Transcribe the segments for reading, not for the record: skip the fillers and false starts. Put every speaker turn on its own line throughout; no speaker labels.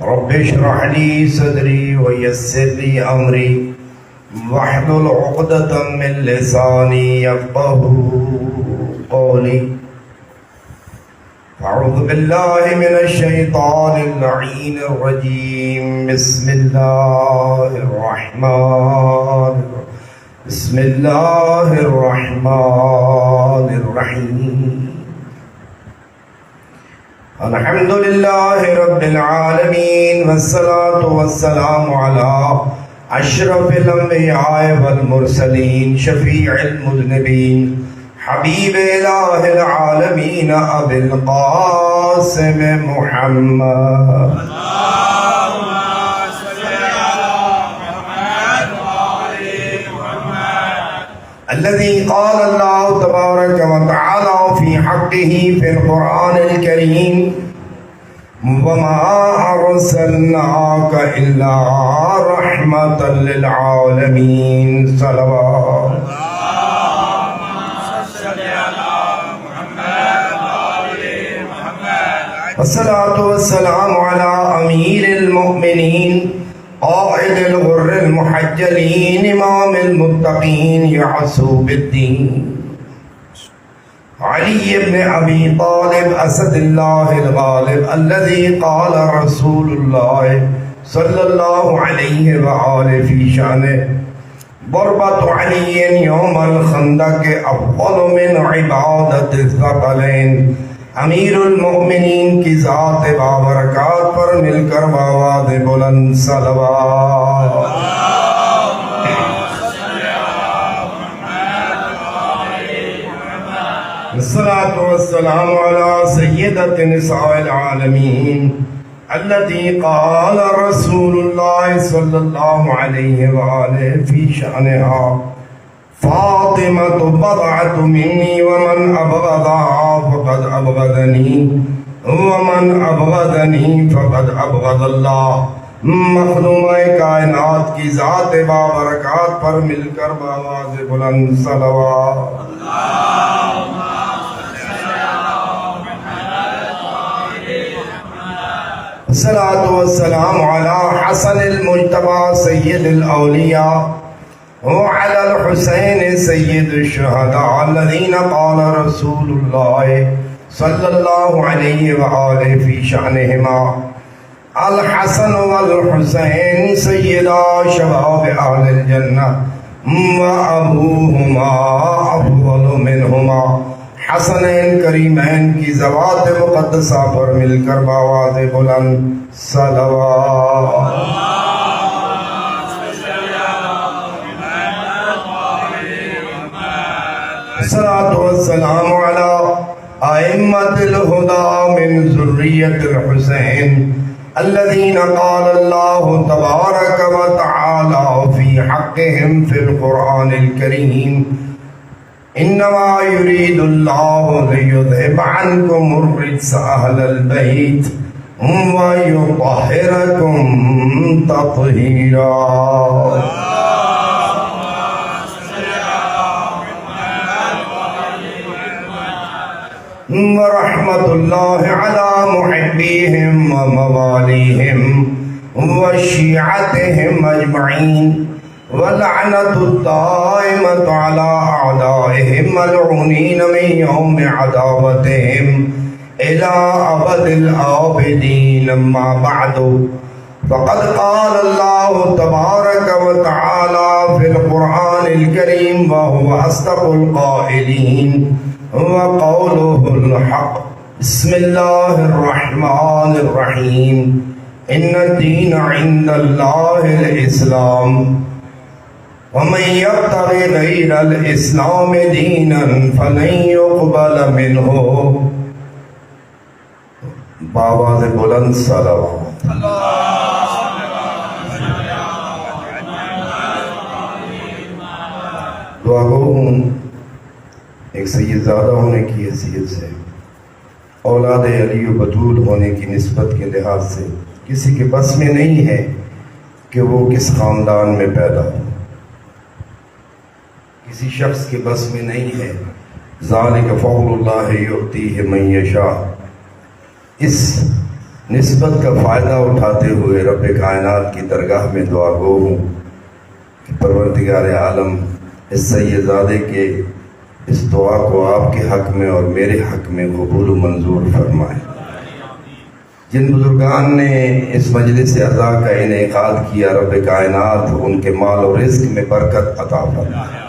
رب اشرح لي صدري ويسر لي أمري واحلل عقدة من لساني يفقهوا قولي. أعوذ بالله من الشيطان اللعين الرجيم. بسم الله الرحمن الرحيم. الحمد لله رب العالمين والصلاة والسلام على أشرف الأنبياء والمرسلين شفيع المذنبين حبيب إله العالمين أبي القاسم محمد.
اللهم صل على محمد وآل محمد.
الذي قال الله تبارك وتعالى في حقه في القرآن الكريم: وما أرسلناك إلا رحمة للعالمين. صلوات. والصلاة والسلام على أمير المؤمنين قائد الغر المحجلين إمام المتقين يعصوب الدين علي بن أبي طالب أسد الله الغالب الذي قال رسول الله صلى الله عليه وآله في شأنه: ضربة علي يوم الخندق أفضل من عبادة الثقلين. امیر المؤمنین کی ذات بابرکات پر مل کر آواز بلند صلوات. الصلاة والسلام على سیدۃ نساء العالمین التي قال رسول الله صلی اللہ علیہ وآلہ فی شأنها: فاطمة بضعة مني ومن أبغضها فقد أبغضني ومن أبغضني فقد أبغض الله. مخدومہ کائنات کی ذات بابرکات پر مل کر بآواز بلند صلوات. الصلاة والسلام على حسن المجتبى سید الاولیاء وعلى الحسين سيد الشهداء الذين قال رسول الله صلى الله عليه وآله في شأنهما: الحسن والحسين سيدا شباب أهل الجنة وأبوهما أفضل منهما. حسنین کریمین کی ذوات مقدسہ پر مل کر بآواز بلند صلوات. الصلاة والسلام على أئمة الهدى من ذرية الحسين الذين قال الله تبارك وتعالى في حقهم في القرآن الكريم: إنما يريد الله ليذهب عنكم الرجس أهل البيت ويطهركم تطهيرا. ورحمة الله على محبيهم ومواليهم وشيعتهم أجمعين، ولعنة الدائمة على أعدائهم ملعونين من يوم عداوتهم إلى أبد الآبدين. أما بعد، فقد قال الله تبارك وتعالى في القرآن الكريم وهو أصدق القائلين وقوله الحق: بسم الله الرحمن الرحيم. إن الدين عند الله الإسلام ومن يبتغي غير الإسلام دينا فلن يقبل منه. بآواز بلند صلوات. دعا گو ہوں ایک سید زادہ ہونے کی حیثیت سے، اولاد علی و بطول ہونے کی نسبت کے لحاظ سے کسی کے بس میں نہیں ہے کہ وہ کس خاندان میں پیدا ہو، کسی شخص کے بس میں نہیں ہے. ذالک فضل اللہ یؤتیہ من یشاء. اس نسبت کا فائدہ اٹھاتے ہوئے رب کائنات کی درگاہ میں دعا گو ہوں کہ پروردگار عالم اس سیدزادے کے اس دعا کو آپ کے حق میں اور میرے حق میں قبول و منظور فرمائے۔ جن بزرگان نے اس مجلس عزا کا انعقاد کیا، رب کائنات ان کے مال و رزق میں برکت عطا فرمائے،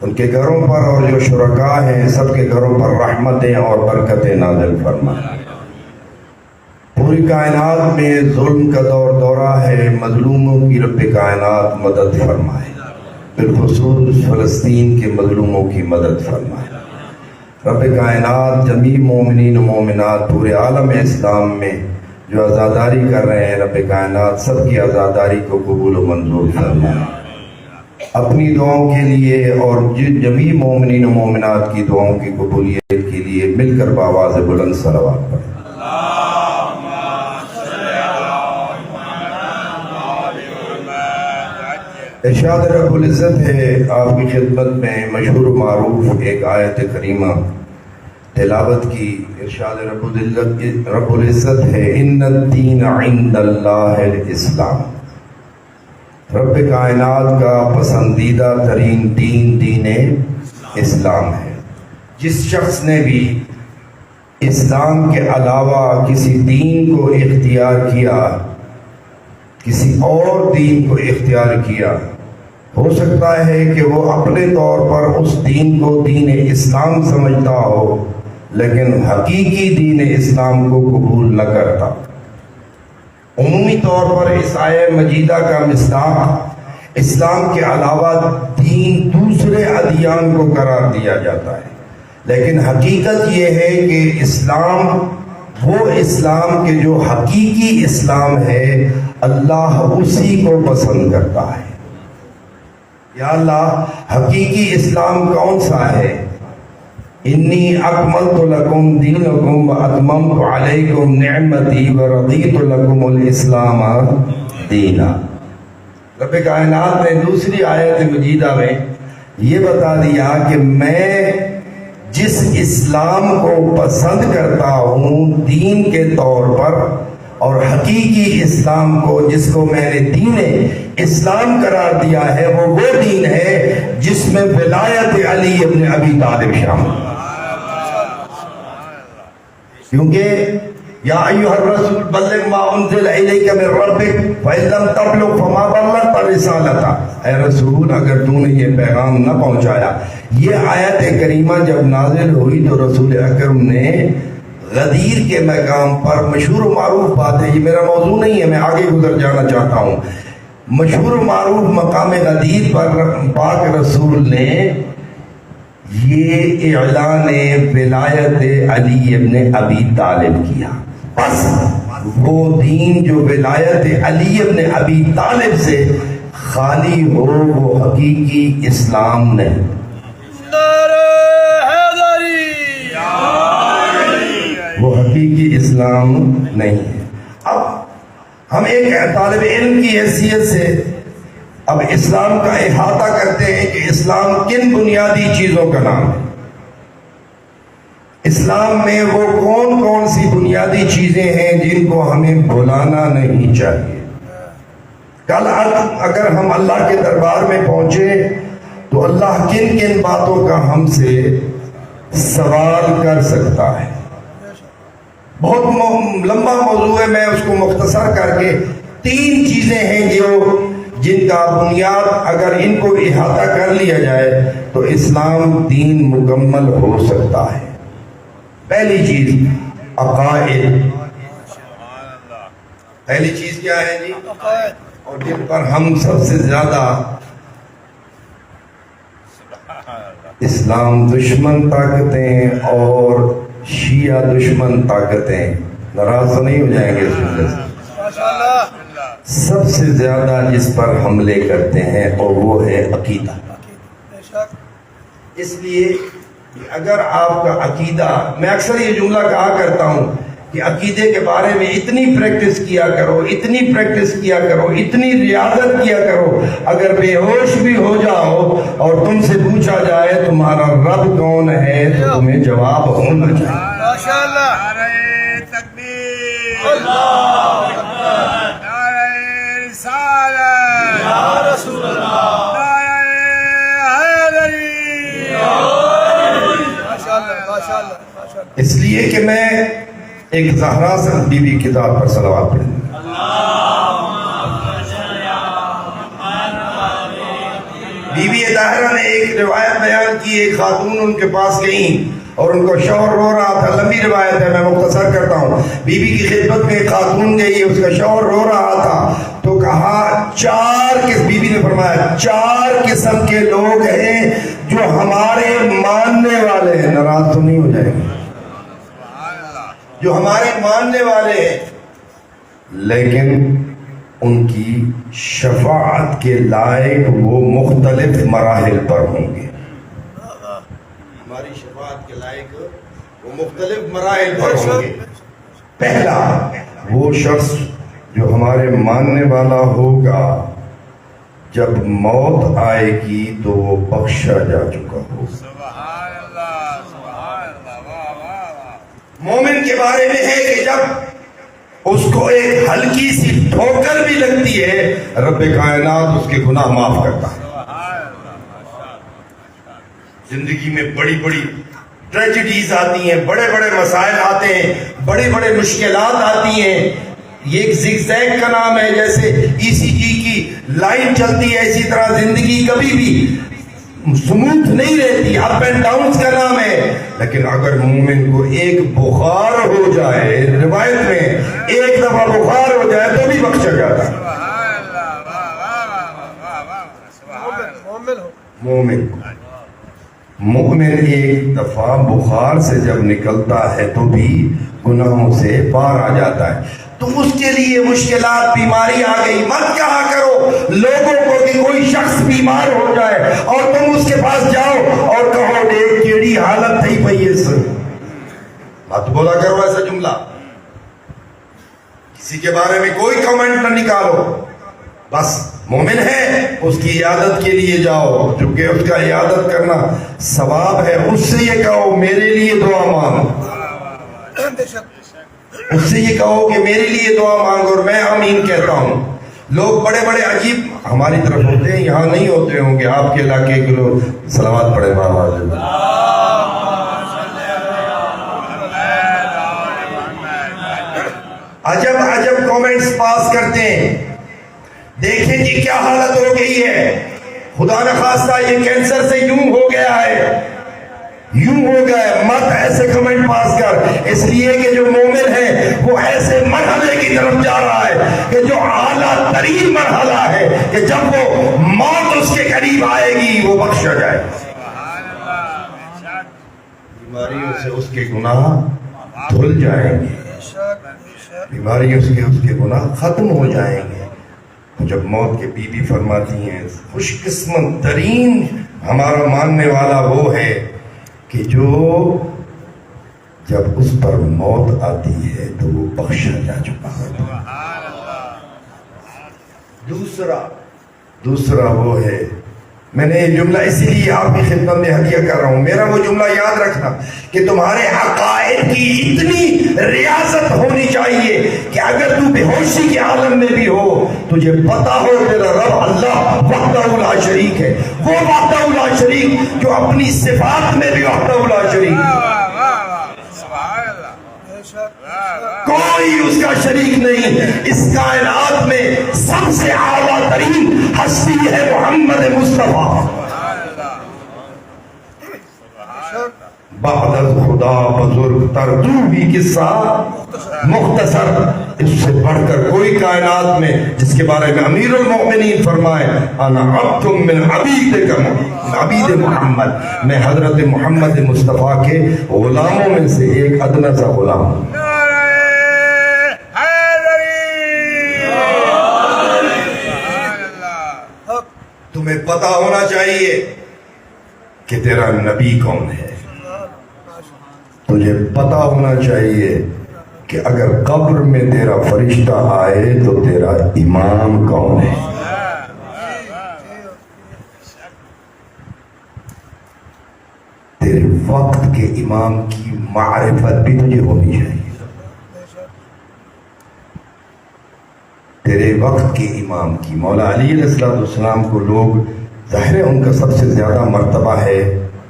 ان کے گھروں پر اور جو شرکاء ہیں سب کے گھروں پر رحمتیں اور برکتیں نازل فرمائے۔ پوری کائنات میں ظلم کا دورہ ہے، مظلوموں کی رب کائنات مدد فرمائے، بالخصوص فلسطین کے مظلوموں کی مدد فرمائے۔ رب کائنات جمیع مومنین و مومنات پورے عالم اسلام میں جو عزاداری کر رہے ہیں، رب کائنات سب کی عزاداری کو قبول و منظور فرمائے۔ اپنی دعاؤں کے لیے اور جمیع مومنین و مومنات کی دعاؤں کی قبولیت کے لیے مل کر بآواز بلند صلوات پڑھیں۔ ارشاد رب العزت ہے آپ کی خدمت میں مشہور و معروف ایک آیت کریمہ تلاوت کی۔ ارشاد رب العزت ہے ان الدین عند اللہ الاسلام، رب کائنات کا پسندیدہ ترین دین دین اسلام ہے۔ جس شخص نے بھی اسلام کے علاوہ کسی دین کو اختیار کیا، کسی اور دین کو اختیار کیا، ہو سکتا ہے کہ وہ اپنے طور پر اس دین کو دین اسلام سمجھتا ہو لیکن حقیقی دین اسلام کو قبول نہ کرتا۔ عمومی طور پر اس آیہ مجیدہ کا مصداق اسلام کے علاوہ دین دوسرے ادیان کو قرار دیا جاتا ہے، لیکن حقیقت یہ ہے کہ اسلام وہ اسلام کے جو حقیقی اسلام ہے اللہ اسی کو پسند کرتا ہے۔ یا اللہ حقیقی اسلام کون سا ہے؟ انی اکملت لکم دینکم واتممت علیکم نعمتی ورضیت لکم الاسلام دینا۔ رب کائنات نے دوسری آیت مجیدہ میں یہ بتا دیا کہ میں جس اسلام کو پسند کرتا ہوں دین کے طور پر، اور حقیقی اسلام کو جس کو میں نے دین اسلام قرار دیا ہے وہ دین ہے جس میں ولایت علی ابن ابی طالب شامل۔ کیونکہ یا ایھا الرسول بلغ ما انزل الیک من ربک فإن لم تبلغ فما بلغت رسالتہ، اے رسول اگر تو نے یہ پیغام نہ پہنچایا۔ یہ آیت کریمہ جب نازل ہوئی تو رسول اکرم نے غدیر کے مقام پر، مشہور و معروف بات ہے، یہ میرا موضوع نہیں ہے، میں آگے گزر جانا چاہتا ہوں، مشہور و معروف مقام غدیر پر پاک رسول نے یہ اعلان ولایت علی ابن ابی طالب کیا۔ بس وہ دین جو ولایت علی ابن ابی طالب سے خالی ہو وہ حقیقی اسلام نہیں۔ وہ حقیقی اسلام نہیں ہے۔ اب ہم ایک طالب علم کی حیثیت سے اب اسلام کا احاطہ کرتے ہیں کہ اسلام کن بنیادی چیزوں کا نام ہے۔ اسلام میں وہ کون کون سی بنیادی چیزیں ہیں جن کو ہمیں بھلانا نہیں چاہیے۔ کل اگر ہم اللہ کے دربار میں پہنچے تو اللہ کن کن باتوں کا ہم سے سوال کر سکتا ہے۔ بہت لمبا موضوع ہے، میں اس کو مختصر کر کے 3 چیزیں ہیں جن کا بنیاد اگر ان کو احاطہ کر لیا جائے تو اسلام دین مکمل ہو سکتا ہے۔ پہلی چیز عقائد۔ پہلی چیز کیا ہے جی؟ اور جن پر ہم سب سے زیادہ اسلام دشمن طاقتیں اور شیعہ دشمن طاقتیں، ناراض تو نہیں ہو جائیں گے اس وجہ سے، سب سے زیادہ جس پر حملے کرتے ہیں اور وہ ہے عقیدہ۔ اس لیے اگر آپ کا عقیدہ، میں اکثر یہ جملہ کہا کرتا ہوں کہ عقیدے کے بارے میں اتنی پریکٹس کیا کرو، اتنی پریکٹس کیا کرو، اتنی ریاضت کیا کرو، اگر بے ہوش بھی ہو جاؤ اور تم سے پوچھا جائے تمہارا رب کون ہے تو تمہیں جواب ہونا چاہیے۔ اس لیے کہ میں ایک زہرا سے بی بی کی ذات پر صلوات پڑھوں. بی بی طاہرہ نے ایک روایت بیان کی، ایک خاتون ان کے پاس گئیں اور ان کو شوہر رو رہا تھا. لمبی روایت ہے، میں مختصر کرتا ہوں. بی بی کی خدمت میں ایک خاتون گئی، اس کا شوہر رو رہا تھا تو کہا بی بی نے فرمایا 4 قسم کے لوگ ہیں جو ہمارے ماننے والے ہیں. ناراض تو نہیں ہو جائیں گے؟ جو ہمارے ماننے والے ہیں لیکن ان کی شفاعت کے لائق وہ مختلف مراحل پر ہوں گے. ہماری شفاعت کے لائق وہ مختلف مراحل پر ہوں گے. پہلا، وہ شخص جو ہمارے ماننے والا ہوگا جب موت آئے گی تو وہ بخشا جا چکا ہوگا. مومن کے بارے میں ہے کہ جب اس کو ایک ہلکی سی ٹھوکر بھی لگتی ہے رب کائنات اس کے گناہ معاف کرتا ہے. زندگی میں بڑی بڑی ٹریجڈیز آتی ہیں، بڑے بڑے مسائل آتے ہیں، بڑی بڑے مشکلات آتی ہیں. یہ ایک زگ زیگ کا نام ہے، جیسے ECG کی لائن چلتی ہے اسی طرح زندگی کبھی بھی سموتھ نہیں رہتی، اپ اینڈ ڈاؤنز کا نام ہے. لیکن اگر مومن کو ایک بخار ہو جائے، روایت میں ایک دفعہ بخار ہو جائے تو بھی بخشا جاتا ہے. مومن ایک دفعہ بخار سے جب نکلتا ہے تو بھی گناہوں سے پار آ جاتا ہے. تو اس کے لیے مشکلات، بیماری آ گئی، مت کہا کرو لوگوں کو کہ کوئی شخص بیمار ہو جائے اور تم اس کے پاس جاؤ اور کہو دیکھ کیڑی حالت تھی پئی اس. مت بولا کرو ایسا جملہ. کسی کے بارے میں کوئی کمنٹ نہ نکالو. بس مومن ہے اس کی عیادت کے لیے جاؤ، چونکہ اس کا عیادت کرنا ثواب ہے. اس سے یہ کہو میرے لیے دعا مانگو، اس سے یہ کہو کہ میرے لیے دعا مانگو اور میں آمین کہتا ہوں. لوگ بڑے بڑے عجیب ہماری طرف ہوتے ہیں، یہاں نہیں ہوتے ہوں گے، آپ کے علاقے کے لوگ صلوات پڑھے بابا. عجب عجب کامنٹس پاس کرتے ہیں. دیکھیں جی کیا حالت ہو گئی ہے، خدا نخواستہ یہ کینسر سے یوں ہو گیا ہے، یوں ہو گیا. مت ایسے کمنٹ پاس کر، اس لیے کہ جو مومن ہے وہ ایسے مرحلے کی طرف جا رہا ہے کہ جو اعلیٰ ترین مرحلہ ہے کہ جب وہ موت اس کے قریب آئے گی وہ بخشا جائے. بیماریوں سے اس کے گناہ دھل جائیں گے، بیماریوں سے اس کے گناہ ختم ہو جائیں گے. جب موت کے بی بی فرماتی ہیں خوش قسمت ترین ہمارا ماننے والا وہ ہے کہ جو جب اس پر موت آتی ہے تو وہ بخشا جا چکا ہے. دوسرا وہ ہے، میں نے یہ جملہ اسی لیے آپ کی خدمت میں ہدیہ کر رہا ہوں. میرا وہ جملہ یاد رکھنا کہ تمہارے عقائد کی اتنی ریاضت ہونی چاہیے کہ اگر تو بے ہوشی کے عالم میں بھی ہو تجھے پتا ہو تیرا رب اللہ وحدہ لا شریک ہے. وہ وحدہ لا شریک جو اپنی صفات میں بھی وحدہ لا شریک ہے، کوئی اس کا شریک نہیں. اس کائنات میں سب سے اعلیٰ ترین ہستی ہے محمد مصطفیٰ. بعد از خدا بزرگ تر بھی قصہ مختصر، اس سے بڑھ کر کوئی کائنات میں جس کے بارے میں امیر المؤمنین فرمائے انا عبد من عبید محمد، میں حضرت محمد مصطفیٰ کے غلاموں میں سے ایک ادنیٰ سا غلام ہوں. تمہیں پتا ہونا چاہیے کہ تیرا نبی کون ہے. تجھے پتا ہونا چاہیے کہ اگر قبر میں تیرا فرشتہ آئے تو تیرا امام کون ہے. تیرے وقت کے امام کی معرفت بھی تجھے ہونی چاہیے. تیرے وقت کے امام کی. مولا علی علیہ السلام کو لوگ ظاہر ہے ان کا سب سے زیادہ مرتبہ ہے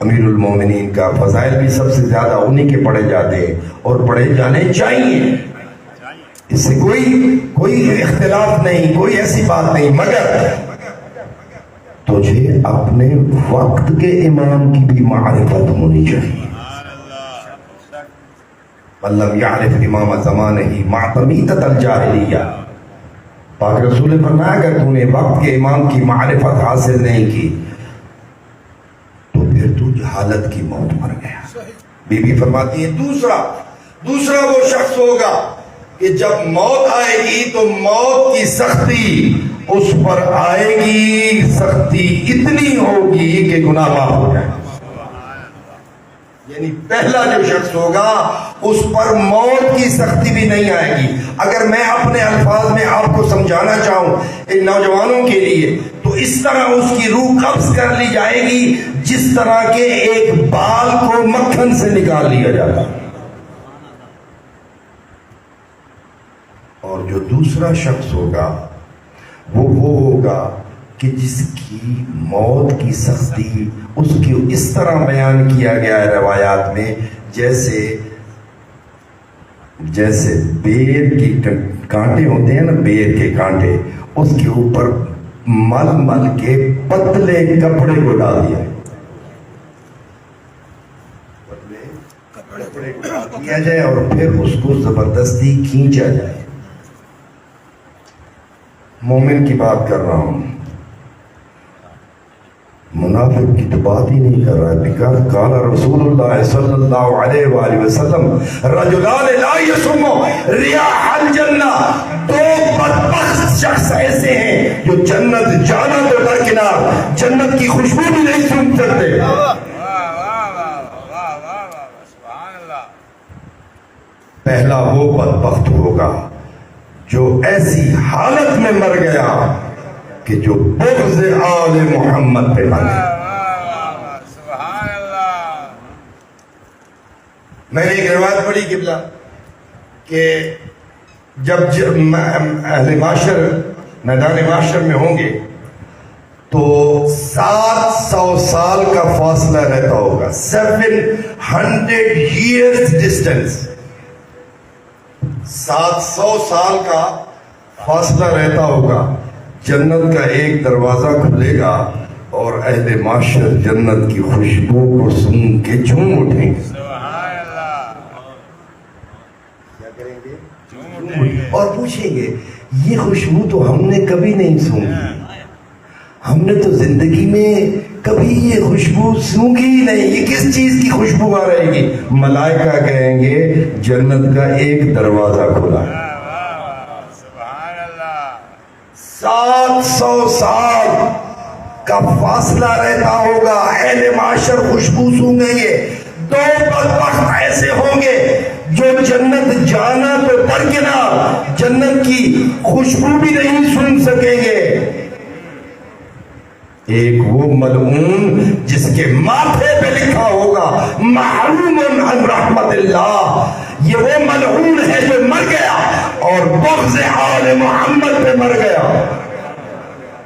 امیر المومنین کا، فضائل بھی سب سے زیادہ انہی کے پڑھے جاتے ہیں اور پڑھے جانے چاہیے، اس سے کوئی اختلاف نہیں، کوئی ایسی بات نہیں. مگر تجھے اپنے وقت کے امام کی بھی معرفت ہونی چاہیے. من لم یعرف امام زمانہ معتمیتۃ الجاہلیہ. پاک رسول نے فرمایا اگر تو نے وقت کے امام کی معرفت حاصل نہیں کی تو پھر تو جہالت کی موت مر گیا. بی بی فرماتی ہے دوسرا وہ شخص ہوگا کہ جب موت آئے گی تو موت کی سختی اس پر آئے گی، سختی اتنی ہوگی کہ گناہ معاف ہو جائے. یعنی پہلا جو شخص ہوگا اس پر موت کی سختی بھی نہیں آئے گی. اگر میں اپنے الفاظ میں آپ کو سمجھانا چاہوں ان نوجوانوں کے لیے تو اس طرح اس کی روح قبض کر لی جائے گی جس طرح کے ایک بال کو مکھن سے نکال لیا جاتا. اور جو دوسرا شخص ہوگا وہ ہوگا کہ جس کی موت کی سختی اس کی اس طرح بیان کیا گیا ہے روایات میں جیسے بیر کی کانٹے ہوتے ہیں نا، بیر کے کانٹے، اس کے اوپر مل کے پتلے کپڑے کو ڈال دیا، کپڑے کو ڈال دیا جائے اور پھر اس کو زبردستی کھینچا جائے. مومن کی بات کر رہا ہوں، منافق کی تو بات ہی نہیں کر رہا ہے. بیکار قال رسول اللہ صلی اللہ علیہ وآلہ وسلم رجلان لا یسم ریاح الجنہ. دو بدبخت شخص ایسے ہیں جو جنت جانا تو درکنار جنت کی خوشبو بھی نہیں سونگھ سکتے. پہلا وہ بدبخت ہوگا جو ایسی حالت میں مر گیا کہ جو بغض آل محمد پہ مر گیا. میں نے ایک روایت پڑھی قبلہ کہ جب اہل معاشر میدان معاشر میں ہوں گے تو 700 سال کا فاصلہ رہتا ہوگا. 700 years distance. 700 سال کا فاصلہ رہتا ہوگا. جنت کا ایک دروازہ کھلے گا اور اہل معاشر جنت کی خوشبو کو سن کے جھوم اٹھیں گے. کیا کریں گے؟ اور پوچھیں گے یہ خوشبو تو ہم نے کبھی نہیں سونگھی، ہم نے تو زندگی میں کبھی یہ خوشبو سونگھی ہی نہیں، یہ کس چیز کی خوشبو آ رہے گی؟ ملائکہ کہیں گے جنت کا ایک دروازہ کھلا ہے. 700 سال کا فاصلہ رہتا ہوگا، اہل معاشر خوشبو سونگیں گے. دو بدبخت ایسے ہوں گے جو جنت جانا تو درکنار جنت کی خوشبو بھی نہیں سن سکیں گے. ایک وہ ملعون جس کے ماتھے پہ لکھا ہوگا محروم عن رحمت اللہ. یہ وہ ملعون ہے جو مر گیا اور بغض آل محمد پہ مر گیا.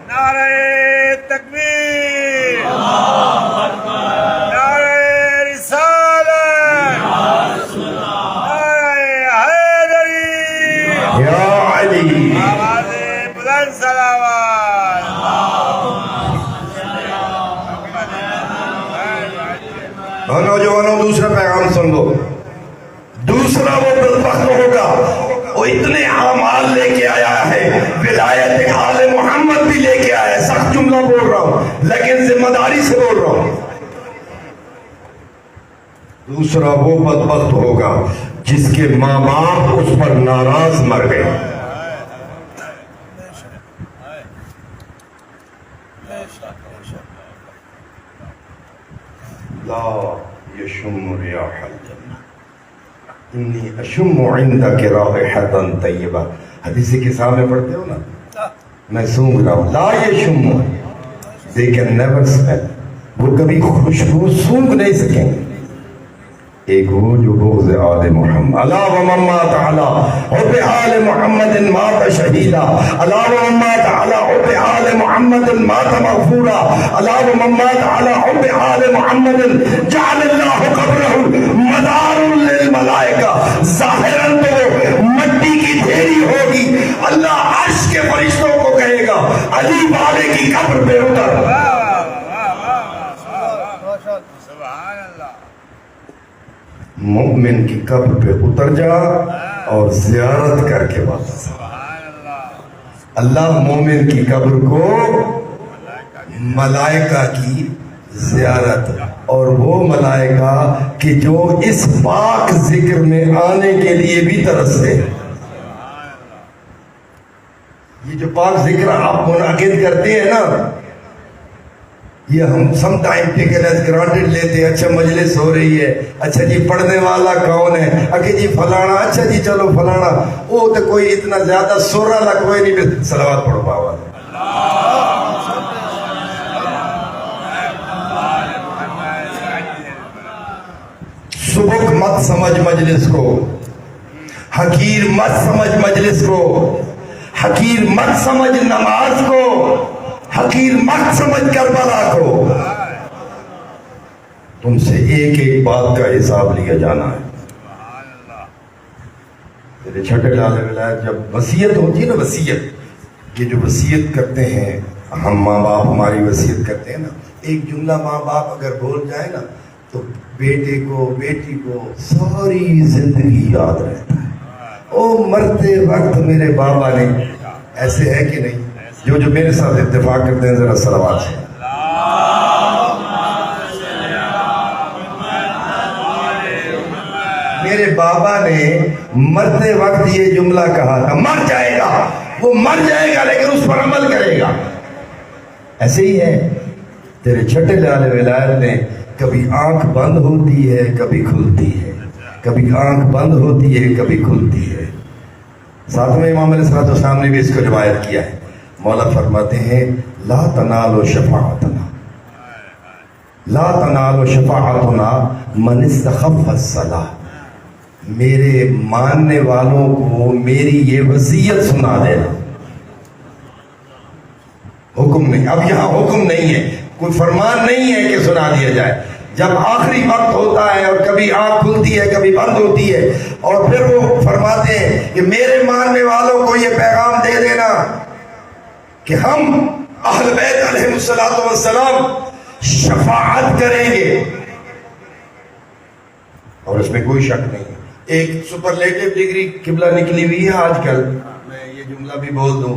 نعرہ تکبیر، نعرہ رسالت، نعرہ حیدری،
یا علی،
آواز بلند صلوات.
اور نوجوانوں دوسرا پیغام سن لو. دوسرا وہ بدبخت ہوگا وہ اتنے اعمال لے کے آیا ہے، ولایت آل محمد بھی لے کے آیا ہے. سخت جملہ بول رہا ہوں لیکن ذمہ داری سے بول رہا ہوں. دوسرا وہ بدبخت ہوگا جس کے ماں باپ اس پر ناراض مر گئے. لا یشم ریاح الجنہ انی اشم عندک رائحۃ طیبہ. حدیث کے سامنے پڑھتے ہو نا، میں سونگ رہا ہوں. لا یشم، they can never smell. وہ کبھی خوشبو سونگ نہیں سکیں گے. ایک وہ جو بغض آل محمد، الا ومن مات علی حب آل محمد مات مات شہیدا الا ومن مات علی حب آل محمد مات مغفورا الا ومن مات علی حب آل محمد جعل اللہ قبرہ مدار للملائکہ. ظاہراً تو مٹی کی ڈھیری ہوگی، اللہ عرش کے فرشتوں کو کہے گا علی والے کی قبر پہ اتر.
سبحان اللہ.
مومن کی قبر پہ اتر جا اور زیارت کر کے واپس.
سبحان اللہ.
اللہ مومن کی قبر کو ملائکہ کی زیارت، اور وہ ملائکہ کہ جو اس پاک ذکر میں آنے کے لیے بھی ترستے. یہ جو پاک ذکر آپ منعقد کرتے ہیں نا، یہ ہم some time taken as granted لیتے ہیں. اچھا مجلس ہو رہی ہے، اچھا جی پڑھنے والا کون ہے، اکے جی فلانا، اچھا جی چلو فلانا. وہ تو کوئی اتنا زیادہ سورہ لگ کوئی نہیں. صلوات پڑھو باوا. سبک مت سمجھ مجلس کو، حقیر مت سمجھ مجلس کو، حقیر مت سمجھ نماز کو، حقیر مت سمجھ کربلا کو. تم سے ایک ایک بات کا حساب لیا جانا ہے. میرے چھٹے لال ولایت جب وصیت ہوتی ہے نا، وصیت، یہ جو وصیت کرتے ہیں ہم ماں باپ، ہماری وصیت کرتے ہیں نا، ایک جملہ ماں باپ اگر بول جائے نا تو بیٹے کو بیٹی کو ساری زندگی یاد رہتا ہے. او مرتے وقت میرے بابا نے، ایسے ہے کہ نہیں؟ جو میرے ساتھ اتفاق کرتے ہیں ذرا صلوات سے. میرے بابا نے مرتے وقت یہ جملہ کہا تھا، مر جائے گا وہ مر جائے گا لیکن اس پر عمل کرے گا. ایسے ہی ہے تیرے چھٹے لال ولایت نے، کبھی آنکھ بند ہوتی ہے کبھی کھلتی ہے، کبھی آنکھ بند ہوتی ہے کبھی کھلتی ہے. ساتھ میں امام علیہ السلام نے بھی اس کو روایت کیا ہے. مولا فرماتے ہیں لا تنالوا شفاعتنا، لا تنالوا شفاعتنا من استخف الصلاۃ. میرے ماننے والوں کو میری یہ وصیت سنا دینا. حکم نہیں، اب یہاں حکم نہیں ہے، کوئی فرمان نہیں ہے کہ سنا دیا جائے. جب آخری وقت ہوتا ہے اور کبھی آنکھ کھلتی ہے کبھی بند ہوتی ہے، اور پھر وہ فرماتے ہیں کہ میرے ماننے والوں کو یہ پیغام دے دینا کہ ہم اہل بیت علیہ السلام شفاعت کریں گے. اور اس میں کوئی شک نہیں ہے. ایک سپرلیٹو ڈگری قبلہ نکلی ہوئی ہے آج کل، میں یہ جملہ بھی بول دوں،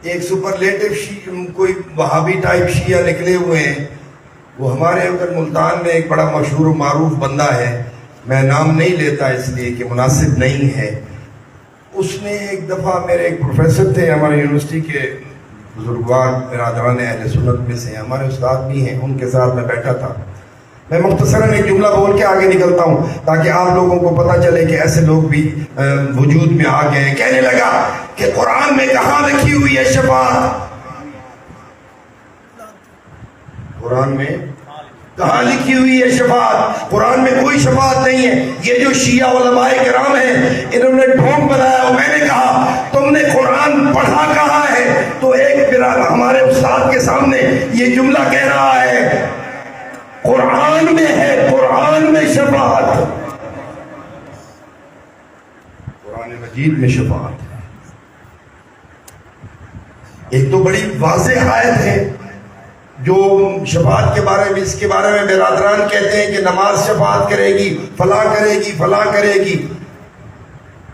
ایک سپرلیٹو کوئی وہابی ٹائپ شیعہ نکلے ہوئے ہیں. وہ ہمارے ادھر ملتان میں ایک بڑا مشہور و معروف بندہ ہے، میں نام نہیں لیتا اس لیے کہ مناسب نہیں ہے. اس نے ایک دفعہ، میرے ایک پروفیسر تھے ہمارے یونیورسٹی کے، بزرگوار برادران اہل سنت میں سے ہمارے استاد بھی ہیں، ان کے ساتھ میں بیٹھا تھا. میں مختصراً ایک جملہ بول کے آگے نکلتا ہوں تاکہ آپ لوگوں کو پتہ چلے کہ ایسے لوگ بھی وجود میں آ گئے ہیں. کہنے لگا کہ قرآن میں کہاں لکھی ہوئی ہے شفاعت؟ قرآن میں کہاں لکھی ہوئی ہے شفاعت؟ قرآن میں کوئی شفاعت نہیں ہے. یہ جو شیعہ علماء کرام ہیں انہوں نے ڈھونگ بنایا. اور میں نے کہا تم نے قرآن پڑھا کہاں ہے؟ تو ایک ہمارے استاد کے سامنے یہ جملہ کہہ رہا ہے قرآن میں ہے، قرآن میں شفاعت، قرآن مجید میں شفاعت ہے. ایک تو بڑی واضح آیت ہے جو شفاعت کے بارے میں، اس کے بارے میں برادران کہتے ہیں کہ نماز شفاعت کرے گی، فلاں کرے گی، فلاں کرے گی.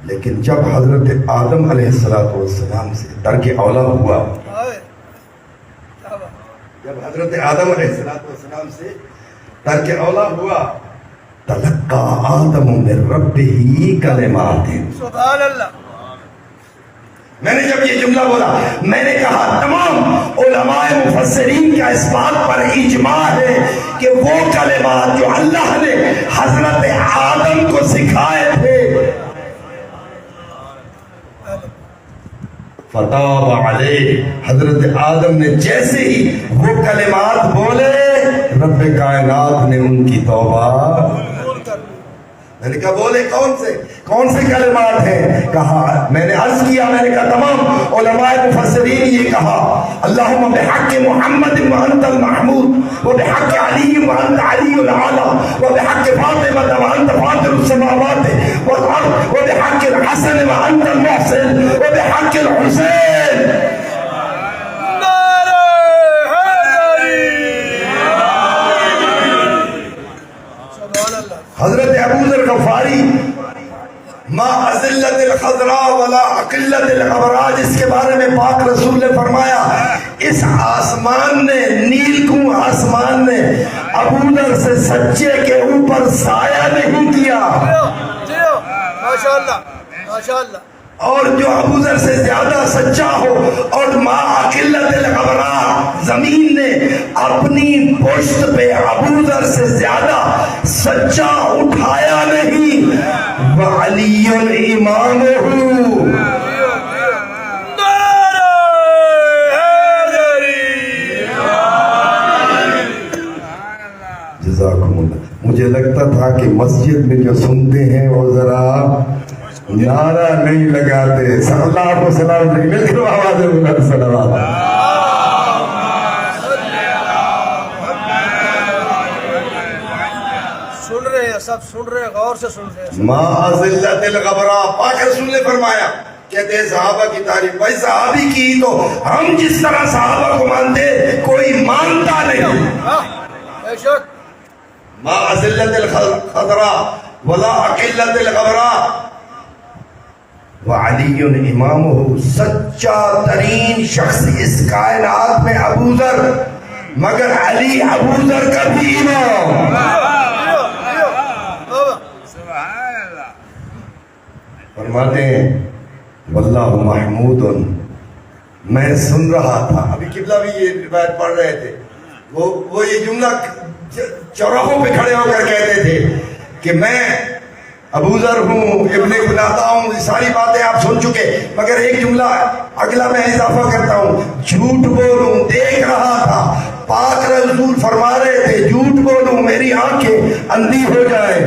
لیکن جب حضرت آدم علیہ السلام سے ترک اولا ہوا، جب حضرت آدم علیہ السلام سے ترک اولا ہوا، تلقى آدم من ربه کلمات.
سبحان اللہ.
میں نے جب یہ جملہ بولا میں نے کہا تمام علماء مفسرین کا اس بات پر اجماع ہے کہ وہ کلمات جو اللہ نے حضرت آدم کو سکھائے تھے، فتاب علیہ، حضرت آدم نے جیسے ہی وہ کلمات بولے رب کائنات نے ان کی توبہ. میں نے کہا بولے کون سے کلمات ہیں؟ کہا میں نے عرض کیا، میں نے کہا تمام علماء مفسرین یہ کہا اللہم بحق محمد وانت المحمود وبحق علی وانت علی العالی وبحق فاطمہ وانت فاطر السماوات والارض وبحق الحسن وانت المحسن وبحق الحسین. حضرت ابو ذر غفاری ما ازلت الخضراء ولا اقلت الغبراء، جس کے بارے میں پاک رسول نے فرمایا اس آسمان نے، نیل کو آسمان نے ابو ذر سے سچے کے اوپر سایہ نہیں کیا.
ماشاءاللہ ماشاءاللہ.
اور جو ابو ذر سے زیادہ سچا ہو، اور ما اقلت الغبراء زمین نے اپنی پشت پہ ابو ذر سے زیادہ سچا اٹھایا نہیں. وعلی امام جزاکم اللہ. مجھے لگتا تھا کہ مسجد میں جو سنتے ہیں وہ ذرا نعرہ نہیں لگاتے. صلی اللہ علیہ وسلم مل کر آواز بلند صلوات.
سن رہے ہیں، سب سن رہے ہیں، غور سے سن رہے ہیں.
ما ازلت الغبراء، پاک رسول نے فرمایا. کہتے ہیں صحابہ کی تعریف، بھائی صحابی کی تو ہم جس طرح صحابہ کو مانتے کوئی مانتا نہیں.
بے شک.
ما ازلت الخضراء ولا اقلت الغبراء وعلی امامہ، سچا ترین شخص اس کائنات میں ابو ذر، مگر علی ابو ذر کا بھی امام.
سبحان اللہ.
فرماتے ہیں واللہ محمود. میں سن رہا تھا، ابھی قبلہ بھی یہ روایت پڑھ رہے تھے، وہ یہ جملہ چوراہوں پہ کھڑے ہو کر کہتے تھے کہ میں ابو ذر ہوں، ابن بلاتا ہوں. یہ ساری باتیں آپ سن چکے، مگر ایک جملہ اگلا میں اضافہ کرتا ہوں. جھوٹ بولوں، دیکھ رہا تھا، پاک رسول فرما رہے تھے جھوٹ بولوں میری آنکھیں اندھی ہو جائے.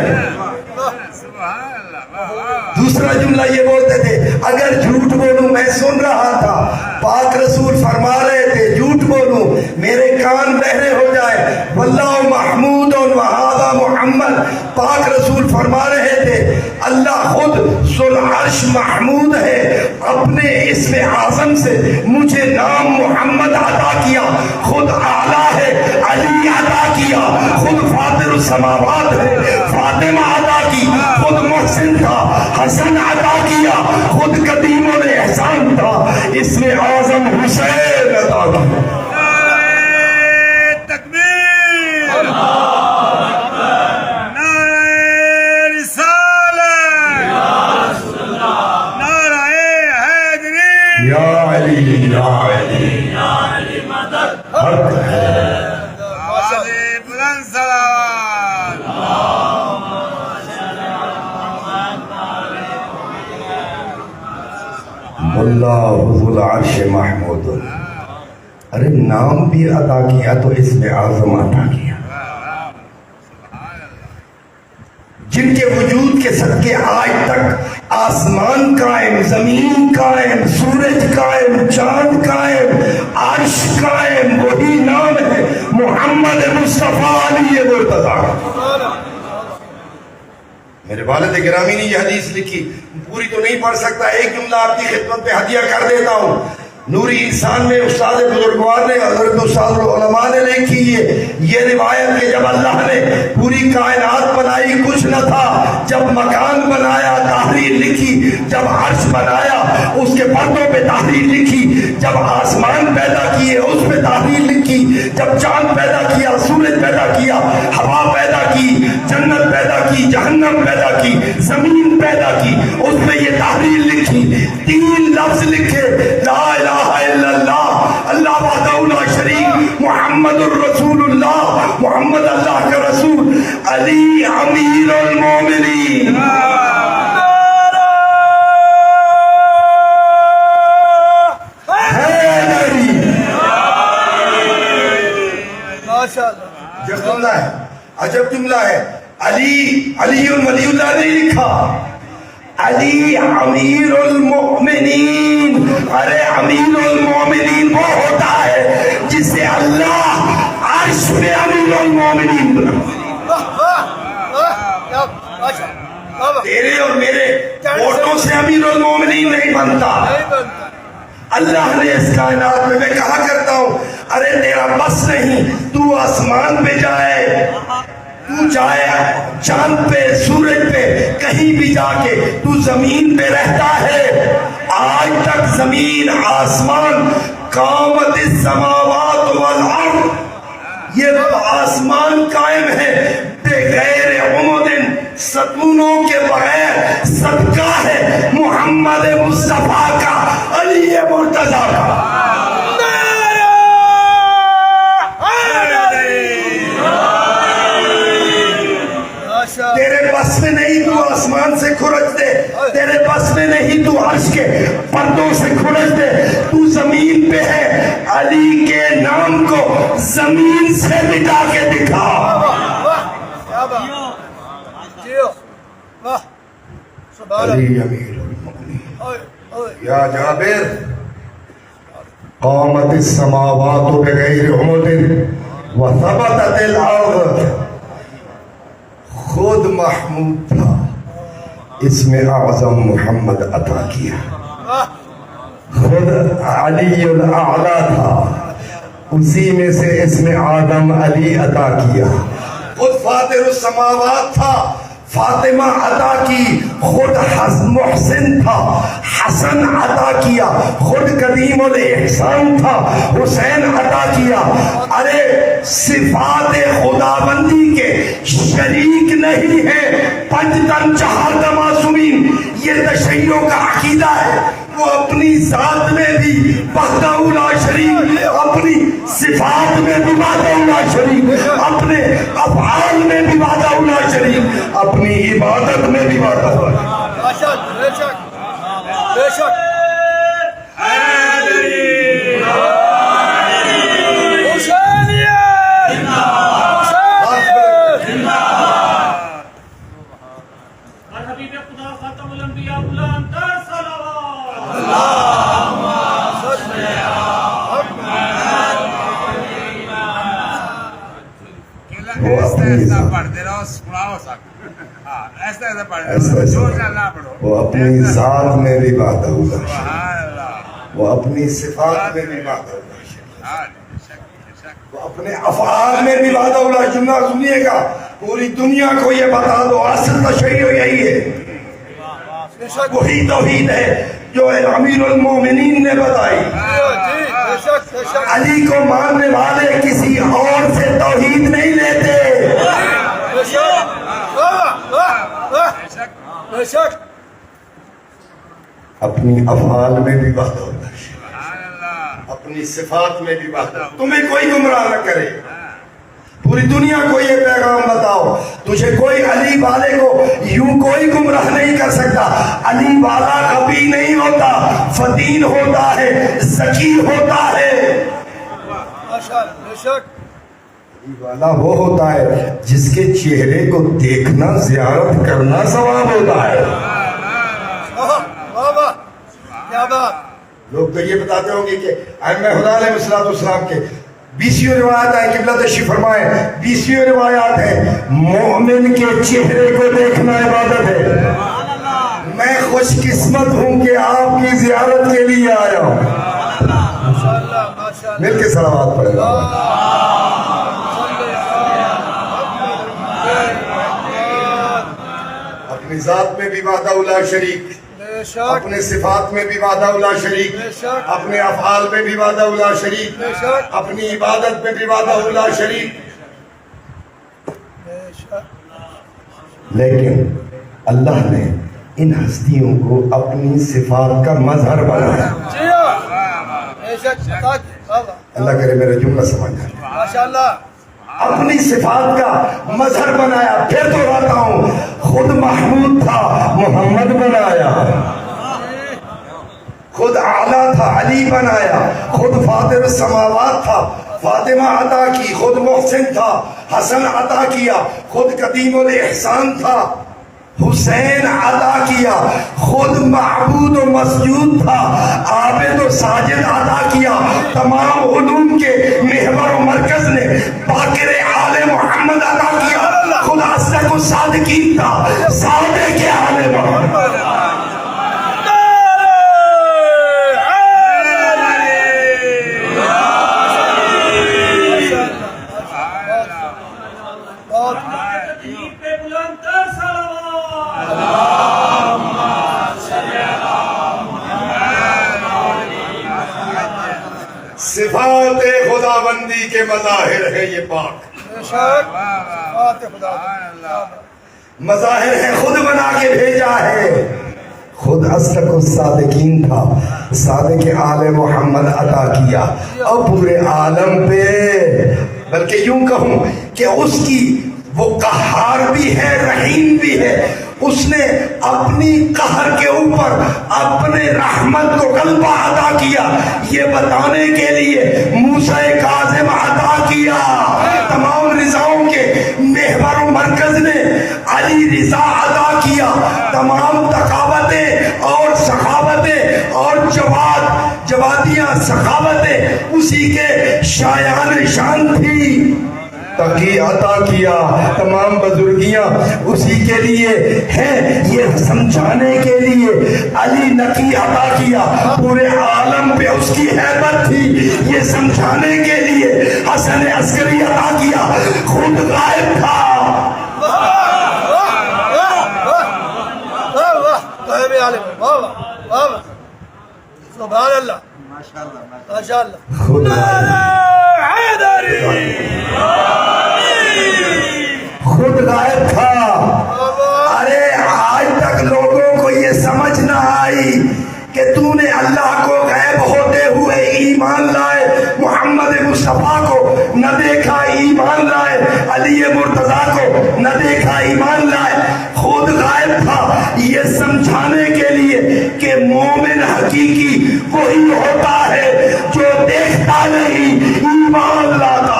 دوسرا جملہ یہ بولتے تھے اگر جھوٹ بولوں، میں سن رہا تھا، پاک رسول فرما رہے تھے جھوٹ بولوں میرے کان بہرے ہو جائے. واللہ محمود وہذا محمد، پاک رسول فرما رہے تھے اللہ خود ذو العرش محمود ہے، اپنے اسم اعظم سے مجھے نام محمد عطا کیا. خود اعلیٰ ہے، علی عطا کیا. خود فاطر السماوات ہے، فاطمہ عطا کی. خود محسن تھا، حسن عطا کیا. خود قدیم الاحسان تھا، اسم اعظم حسین عطا کیا. یا علی یا علی یا علی مدد حق ہے.
بلند صلوات.
اللہ ذو العرش محمود. ارے نام بھی عطا کیا تو اسم اعظم عطا کیا. جن کے وجود کے صدقے آج تک آسمان قائم، زمین قائم، سورج قائم، چاند قائم، عرش قائم، وہی نام ہے محمد مصطفیٰ علی مرتضیٰ. میرے والد گرامی نے یہ حدیث لکھی، پوری تو نہیں پڑھ سکتا، ایک جملہ آپ کی خدمت پہ ہدیہ کر دیتا ہوں. نوری انسان میں استاد بزرگوار نے، حضرت استاد علماء نے لکھی یہ روایت کہ جب اللہ نے پوری کائنات بنائی کچھ نہ تھا، جب مکان بنایا تحریر لکھی، جب عرش بنایا اس کے پردوں پہ تحریر لکھی، جب آسمان پیدا کیے اس پہ تحریر لکھی، جب چاند پیدا کیا، سورج پیدا کیا، ہوا پیدا کی، جنت پیدا کی، جہنم پیدا کی، زمین پیدا کی، اس پہ یہ تحریر لکھی. 3 لفظ لکھے، لا الہ الا اللہ، اللہ وحدہ لا شریک، محمد الرسول اللہ، محمد اللہ کا رسول، علی امیر المومنین. یہ جملہ ہے، عجب جملہ ہے. علی ولی اللہ نہیں لکھا، علی امیر المؤمنین. ارے امیر المؤمنین وہ ہوتا ہے جسے اللہ عرش میں امیر المؤمنین بنا. تیرے اور میرے ووٹوں سے امیر المؤمنین نہیں بنتا. اللہ نے اس کائنات میں کہا کرتا ہوں ارے تیرا بس نہیں، تو آسمان پہ جائے، تو جائے چاند پہ، سورج پہ، کہیں بھی جا کے تو زمین پہ رہتا ہے. آج تک زمین آسمان، قامت السماوات والارض، یہ آسمان قائم ہے بغیر عمد، ستونوں کے بغیر. صدقہ ہے محمد مصطفیٰ کا، علی مرتضیٰ کا. تیرے بس میں نہیں تو آسمان سے کھرچ دے، تیرے بس میں نہیں تو عرش کے پردوں سے کھرچ دے، تو زمین پہ ہے. علی کے نام کو زمین سے مٹا کے دکھا. علی امیر المؤمنین. یا جابر قامت السماوات بغیر عمد وثبتت الارض. خود محمود تھا، اسم اعظم محمد عطا کیا. خود علی الاعلیٰ تھا، اسی میں سے اسم آدم علی عطا کیا. خود فاطر السماوات تھا، فاطمہ عطا کی. خود محسن تھا، حسن عطا کیا. خود قدیم الاحسان تھا، حسین عطا کیا. ارے صفات خداوندی کے شریک نہیں ہے پنج تن چہار معصومین. یہ تشیع کا عقیدہ ہے. وہ اپنی ذات میں بھی وحدہ لا شریک، اپنی صفات میں بھی وحدہ لا شریک، اپنے افعال میں بھی وحدہ لا شریک، اپنی عبادت میں بھی وحدہ لا شریک.
بے شک بے شک.
وہ اپنی ذات میں بھی وحدہ لا شریک، وہ اپنی صفات میں بھی وحدہ لا شریک، وہ اپنے افعال میں بھی وحدہ لا شریک. جملہ سنیے گا، پوری دنیا کو یہ بتا دو اصل تشیع یہی ہے. وہی توحید ہے جو امیر المومنین نے بتائی. علی کو ماننے والے کسی اور سے توحید نہیں لیتے. اپنی افعال میں بھی وحدہ لا شریک، اپنی صفات میں بھی وحدہ. تمہیں کوئی گمراہ نہ کرے. پوری دنیا کو یہ پیغام بتاؤ، تجھے کوئی علی والے کو یوں کوئی گمراہ نہیں کر سکتا. علی والا کبھی نہیں ہوتا، فدین ہوتا ہے، ذکی ہوتا ہے. علی والا وہ ہوتا ہے جس کے چہرے کو دیکھنا زیارت کرنا ثواب ہوتا ہے. لوگ تو یہ بتاتے ہوں گے کہ ائمہ خدا علیہ السلام کے 20 روایات ہیں، قبلہ تشریف فرمائیں. 20 روایات ہیں مومن کے چہرے کو دیکھنا عبادت ہے. میں خوش قسمت ہوں کہ آپ کی زیارت کے لیے آیا ہوں. مل کے صلوات پڑھیں. اپنی ذات میں بھی وحدہ لا شریک، اپنے صفات میں بھی وحدہ لا شریک، اپنے افعال میں بھی وحدہ لا شریک، اپنی عبادت میں بھی وحدہ لا شریک. لیکن اللہ نے ان ہستیوں کو اپنی صفات کا مظہر بنایا. اللہ کرے میرا جملہ سمجھ جائے.
ماشاءاللہ.
اپنی صفات کا مظہر بنایا. پھر دہراتا ہوں، خود محمود تھا، محمد بنایا. خود اعلیٰ تھا، علی بنایا. خود فاطر السماوات تھا، فاطمہ عطا کی، خود محسن تھا، حسن عطا کیا، خود قدیم الاحسان تھا، حسین عطا کیا، خود معبود و مسجود تھا، عابد و ساجد عطا کیا، تمام علوم کے محور و مرکز نے باقر آل محمد عطا کیا، خود اصدق الصادقین تھا، صادق آل محمد. صفات خدا بندی کے مظاہر ہے یہ پاک، مظاہر ہے، خود بنا کے بھیجا ہے، خود اصدق الصادقین تھا، صادق آل محمد عطا کیا، اور پورے عالم پہ، بلکہ یوں کہوں کہ اس کی وہ قہار بھی ہے، رحیم بھی ہے، اس نے اپنی قہر کے اوپر اپنے رحمت کو غلبہ عطا کیا، یہ بتانے کے لیے موسیٰ کاظم عطا کیا، تمام رضاؤں کے محور و مرکز نے علی رضا عطا کیا، تمام تقاوتیں اور سخاوتیں اور جوادیاں سخاوتیں اسی کے شایان شان تھی، تقی عطا کیا، تمام بزرگیاں اسی کے لیے ہیں، یہ سمجھانے کے لیے علی نقی عطا کیا، پورے عالم پہ اس کی ہیبت تھی، یہ سمجھانے کے لیے حسن عسکری عطا کیا، خود غائب تھا.
سبحان اللہ، ماشاء اللہ،
خود خود غائب تھا. ارے آج تک لوگوں کو یہ سمجھ نہ آئی کہ تو نے اللہ کو غائب ہوتے ہوئے ایمان لائے، محمد مصطفیٰ کو نہ دیکھا ایمان لائے، علی مرتضیٰ کو نہ دیکھا ایمان لائے، خود غائب تھا، یہ سمجھانے کے لیے کہ مومن حقیقی وہی ہوتا ہے جو دیکھتا نہیں ایمان لاتا.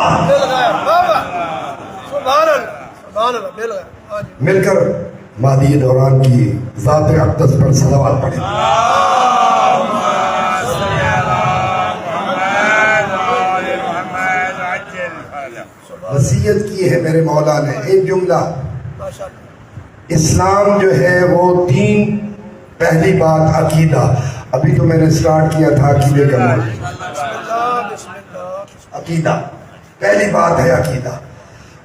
مل کر مادی دوران کی ذات اقدس پر صلوات پڑھیں. وصیت کی ہے میرے مولا نے ایک جملہ، اسلام جو ہے وہ تین، پہلی بات عقیدہ، ابھی تو میں نے سٹارٹ کیا تھا عقیدے کا، عقیدہ پہلی بات ہے، عقیدہ.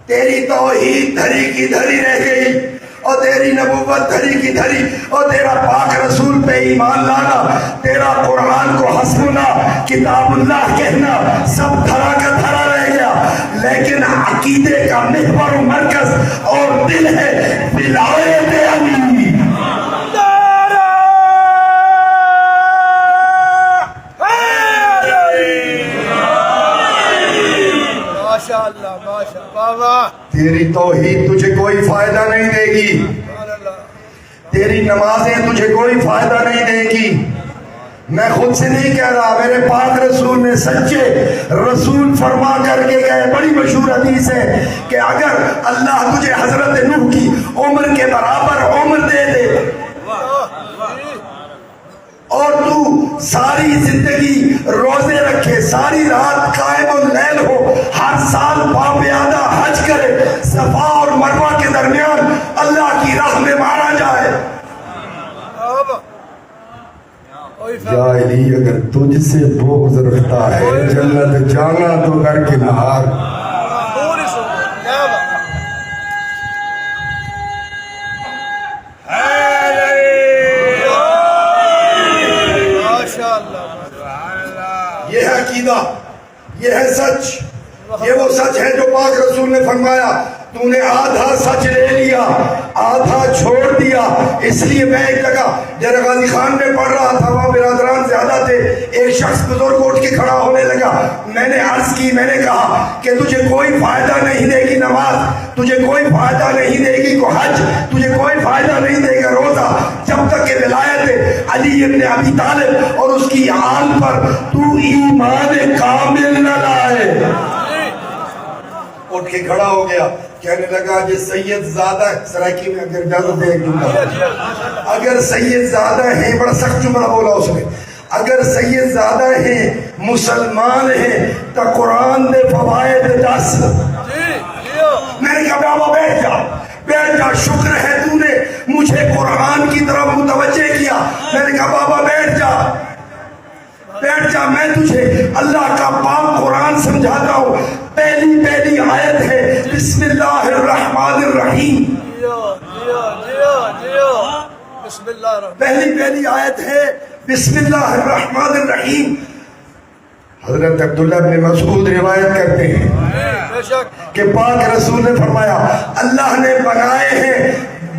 تیری توحید دھری کی دھری رہ گئی، اور تیری نبوت دھری کی دھری، اور تیرا پاک رسول پہ ایمان لانا، تیرا قرآن کو حسبنا کتاب اللہ کہنا، سب دھرا کا دھرا رہ گیا، لیکن عقیدے کا محور و مرکز اور دل ہے ولایت علی. تیری توحید تجھے کوئی فائدہ نہیں دے گی، تیری نمازیں تجھے کوئی فائدہ نہیں دے گی. میں خود سے نہیں کہہ رہا، میرے پاک رسول نے سچے رسول فرما کر کے گئے، بڑی مشہور حدیث ہے کہ اگر اللہ تجھے حضرت نوح کی عمر کے برابر عمر دے دے اور تو ساری زندگی روزے رکھے، ساری رات قائم اللیل ہو، ہر سال باپیادہ حج کرے، صفا اور مروہ کے درمیان اللہ کی راہ میں مارا جائے، یا علی اگر تجھ سے بغض رکھتا ہے جنت جانا تو کر کے نہار. یہ ہے عقیدہ، یہ ہے سچ، یہ وہ سچ ہے جو پاک رسول نے فرمایا تو نے آدھا سچ لے لیا آدھا چھوڑ دیا. اس لیے میں ایک جگہ جنرل غازی خان میں پڑھ رہا تھا، وہاں برادران زیادہ تھے، ایک شخص بزرگ اٹھ کے کھڑا ہونے لگا. میں نے عرض کی, میں نے کہا کہ تجھے کوئی فائدہ نہیں دے گی نماز, تجھے کوئی فائدہ نہیں دے گی کو حج, تجھے کوئی فائدہ نہیں دے گا روزہ, جب تک کہ ولایت علی ابن ابی طالب اور اس کی آل پر تو ایمان کامل نہ لائے. اٹھ کے کھڑا ہو گیا, کہنے لگا جی سید زیادہ ہے, سرائکی میں اگر اجازت دے گا, اگر سید زیادہ ہیں, بڑا سخت جملہ بولا اس نے, اگر سید زیادہ ہیں, مسلمان ہیں, تو قرآن دے فوائد 10. میں نے کہا بابا بیٹھ جا, بیٹھ جا, شکر ہے تو نے مجھے قرآن کی طرف متوجہ کیا. میں نے کہا بابا بیٹھ جا, بیٹھ جا, میں تجھے اللہ کا پاک قرآن سمجھاتا ہوں. پہلی آیت ہے بسم اللہ الرحمن الرحیم. پہلی آیت ہے بسم اللہ الرحمن الرحیم. حضرت عبداللہ بن مسعود روایت کرتے ہیں کہ پاک رسول نے فرمایا اللہ نے بنائے ہیں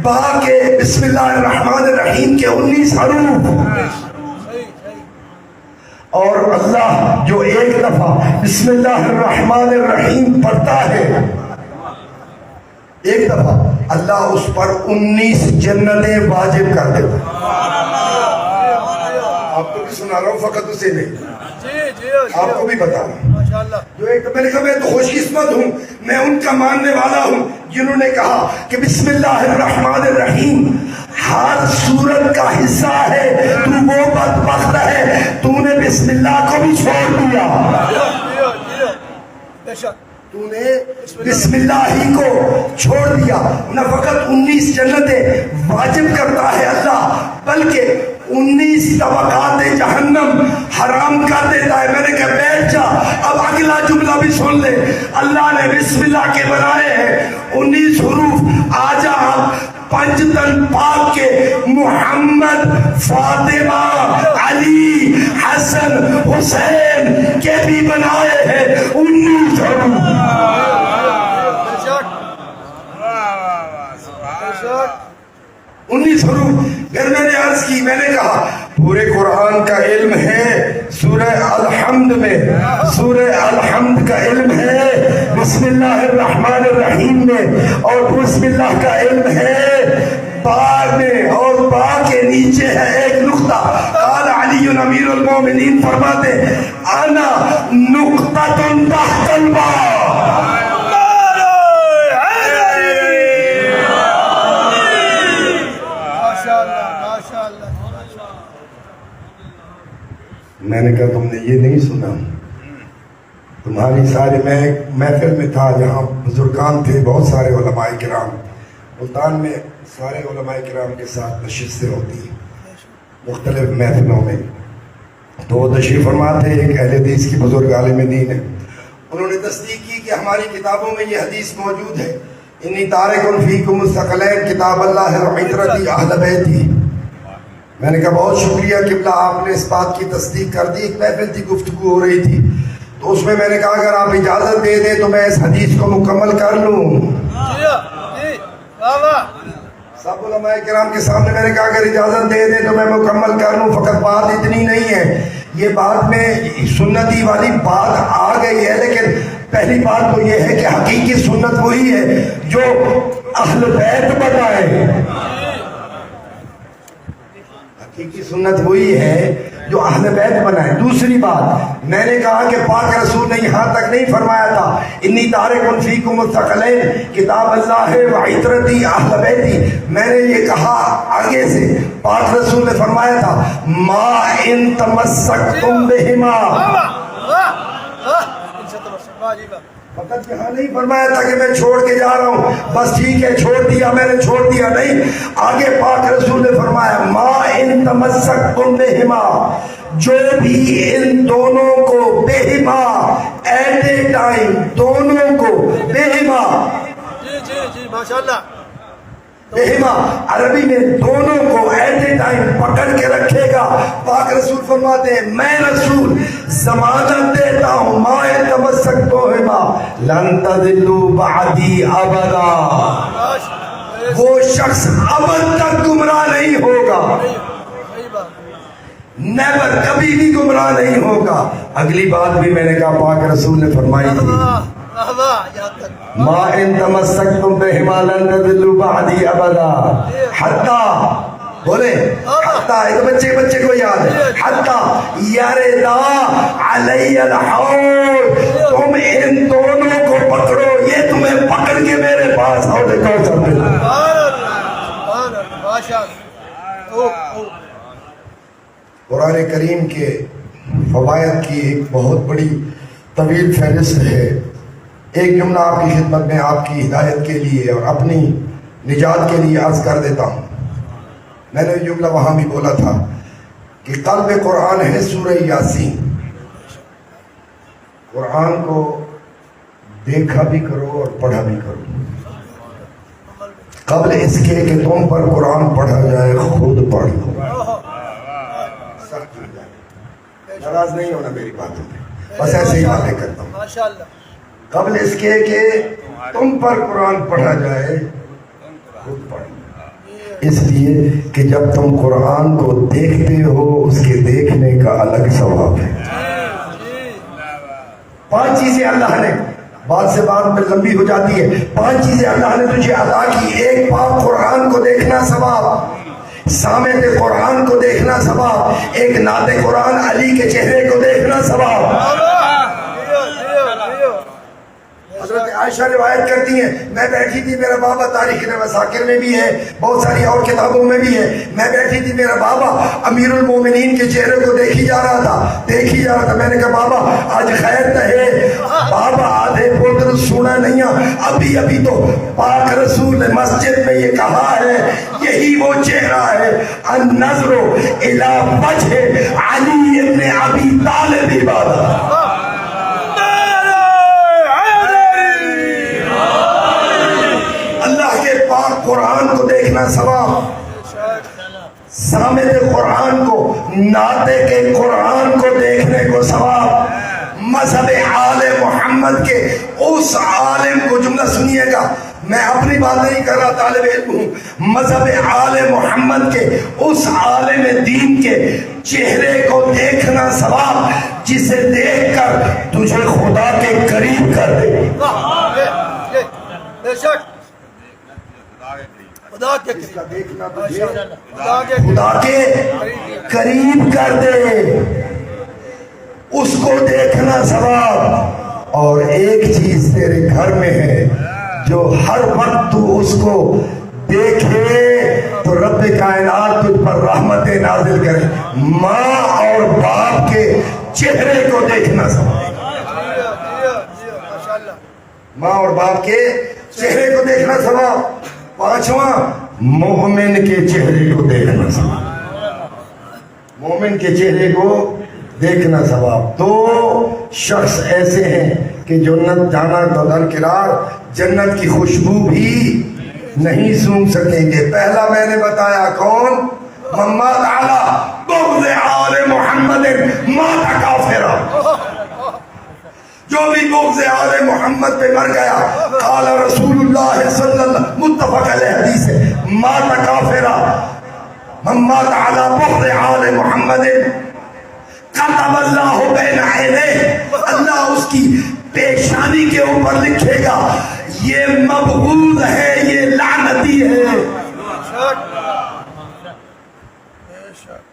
با کے بسم اللہ الرحمن الرحیم کے 19 حروف, اور اللہ جو ایک دفعہ بسم اللہ الرحمن الرحیم پڑھتا ہے, ایک دفعہ اللہ اس پر 19 جنتیں واجب کر دیتا ہے. آپ کو بھی سنا رہا ہوں, فقط اسے نہیں, آپ کو بھی بتا رہا ہوں. جو ایک میں نے کہا میں تو خوش قسمت ہوں, میں ان کا ماننے والا ہوں جنہوں نے کہا کہ بسم اللہ الرحمن الرحیم ہر سورت کا حصہ ہے. تو وہ بدبخت ہے, تو نے بسم اللہ کو بھی چھوڑ دیا, تو نے بسم اللہ ہی کو چھوڑ دیا. نہ فقط 19 جنتیں واجب کرتا ہے اللہ, بلکہ 19 طبقات جہنم حرام کر دیتا ہے. میں نے کہا بیٹھ جا, اب اگلا جملہ بھی سن لے. اللہ نے بسم اللہ کے بنائے ہیں 19 حروف. آجا آپ پنجتن پاک کے محمد, فاطمہ, علی, حسن, حسین کے بھی بنائے ہیں 19 حروف. 19 حروف. پھر میں نے عرض کی, میں نے کہا پورے قرآن کا علم ہے سورہ الحمد میں, سورہ الحمد کا علم ہے بسم اللہ الرحمن الرحیم میں, اور بسم اللہ کا علم ہے با میں, اور با کے نیچے ہے ایک نقطہ. قال علی امیر المومنین فرماتے انا نقطہ تحت البا. میں نے کہا تم نے یہ نہیں سنا, تمہاری سارے, میں محفل میں تھا جہاں بزرگان تھے, بہت سارے علماء کرام, ملتان میں سارے علماء کرام کے ساتھ نشستیں ہوتی ہیں مختلف محفلوں میں. تو وہ تشریف فرما تھے, ایک اہل حدیث کی بزرگ عالم دین ہے, انہوں نے تصدیق کی کہ ہماری کتابوں میں یہ حدیث موجود ہے, انی تارک فیکم الثقلین کتاب اللہ وعترتی اہل بیتی. میں نے کہا بہت شکریہ قبلہ, آپ نے اس بات کی تصدیق کر دی. ایک محفل تھی, گفتگو ہو رہی تھی, تو اس میں نے کہا اگر آپ اجازت دے دیں تو میں اس حدیث کو مکمل کر لوں. سب علماء کرام کے سامنے میں نے کہا اگر اجازت دے دیں تو میں مکمل کر لوں, فقط بات اتنی نہیں ہے, یہ بات میں سنتی والی بات آ گئی ہے, لیکن پہلی بات تو یہ ہے کہ حقیقی سنت وہی ہے جو اہل بیت بتائے. حقیقی سنت وہی ہے جو اہل بیت بنائے. دوسری بات میں نے کہا کہ پاک رسول نے یہاں تک نہیں فرمایا تھا انی تارک فیکم الثقلین کتاب اللہ وعترتی اہل بیتی. میں نے یہ کہا آگے سے, پاک رسول نے فرمایا تھا ما ان تمسکتم بہما. فقط یہاں نہیں فرمایا تھا کہ میں چھوڑ کے جا رہا ہوں, بس ٹھیک ہے چھوڑ دیا, میں نے چھوڑ دیا, نہیں. آگے پاک رسول نے فرمایا ما ان تمسکتم بہما, جو بھی ان دونوں کو بہما ایٹ اے ٹائم, دونوں کو بہما,
جی ماشاءاللہ,
بہما عربی میں دونوں کو ایٹ اے ٹائم پکڑ کے رکھے گا. پاک رسول فرماتے ہیں میں رسول ضمانت دیتا ہوں ما تمسکتما لن تضلوا بعدی ابدا, وہ شخص ابد تک گمراہ نہیں ہوگا. نیور، کبھی بھی گمراہ نہیں ہوگا۔ اگلی بات بھی میں نے کہا پاک رسول نے فرمائی تھی، ما ان تمسکتم بہما لن تضلوا بعدی ابدا، حتی بولے حتی، یہ تو بچے کو یاد ہے، حتی یردا علی الحوض، تم ان دونوں کو پکڑو، یہ تمہیں پکڑ کے میرے پاس حوض کوثر پہ لاؤ۔ قرآن کریم کے فوائد کی ایک بہت بڑی طویل فہرست ہے۔ ایک جملہ آپ کی خدمت میں آپ کی ہدایت کے لیے اور اپنی نجات کے لیے عرض کر دیتا ہوں۔ میں نے یہ جملہ وہاں بھی بولا تھا کہ قلب قرآن ہے سورہ یاسین۔ قرآن کو دیکھا بھی کرو اور پڑھا بھی کرو، قبل اس کے کہ تم پر قرآن پڑھا جائے خود پڑھ لو۔ سخت ہو جائے، ناراض نہیں ہونا میری باتوں میں، بس ایسے ہی باتیں کرتا ہوں۔ قبل اس کے کہ تم پر قرآن پڑھا جائے خود پڑھ لو، اس لیے کہ جب تم قرآن کو دیکھتے ہو اس کے دیکھنے کا الگ ثواب ہے۔ 5 چیزیں اللہ نے، بات سے بات میں لمبی ہو جاتی ہے، 5 چیزیں اللہ نے تجھے عطا کی۔ ایک پاک قرآن کو دیکھنا ثواب، سامع قرآن کو دیکھنا ثواب، ایک نعت قرآن علی کے چہرے کو دیکھنا ثواب۔ حضرت عائشہ روایت کرتی ہیں، میں بیٹھی تھی، میرا بابا تاریخ مساکر میں بھی ہے، بہت ساری اور کتابوں میں بھی ہے، میں بیٹھی تھی، میرا بابا امیر المومنین کے چہرے کو دیکھی جا رہا تھا، میں نے کہا بابا آج خیر تو ہے؟ بابا آدھے پوتر سنا نہیں، ابھی تو پاک رسول نے مسجد میں یہ کہا ہے، یہی وہ چہرہ ہے، النظر الی وجہ علی ابن ابی طالب عبادت۔ قرآن کو دیکھنا ثواب، سامع قرآن کو، نعت کے قرآن کو دیکھنے کو ثواب۔ مذہب آل محمد کے اس عالم کو، جملہ سنیے گا، میں اپنی بات نہیں کر رہا، طالب علم ہوں، مذہب آل محمد کے اس عالم دین کے چہرے کو دیکھنا ثواب جسے دیکھ کر تجھے خدا کے قریب کر دے۔ خدا کے قریب کر دے، اس کو دیکھنا ثواب۔ اور ایک چیز تیرے گھر میں ہے جو ہر وقت تو اس کو دیکھے تو رب کائنات تجھ پر رحمت نازل کرے، ماں اور باپ کے چہرے کو دیکھنا ثواب۔ ماں اور باپ کے چہرے کو دیکھنا ثواب۔ 5واں، مومن کے چہرے کو دیکھنا ثواب، مومن کے چہرے کو دیکھنا ثواب۔ 2 شخص ایسے ہیں کہ جنت جانا تو درکنار، جنت کی خوشبو بھی نہیں سونگھ سکیں گے۔ پہلا میں نے بتایا کون؟ محمد اعلیٰ بغض آل محمد مات کافرا، جو بھی بغض آل محمد پہ مر گیا، قال رسول اللہ صلی اللہ، متفق علیہ حدیث ہے، مات کافرا، من مات علی بغض آل محمد کتب اللہ بین عینیہ، اللہ اس کی پیشانی کے اوپر لکھے گا یہ مبغوض ہے، یہ لعنتی ہے۔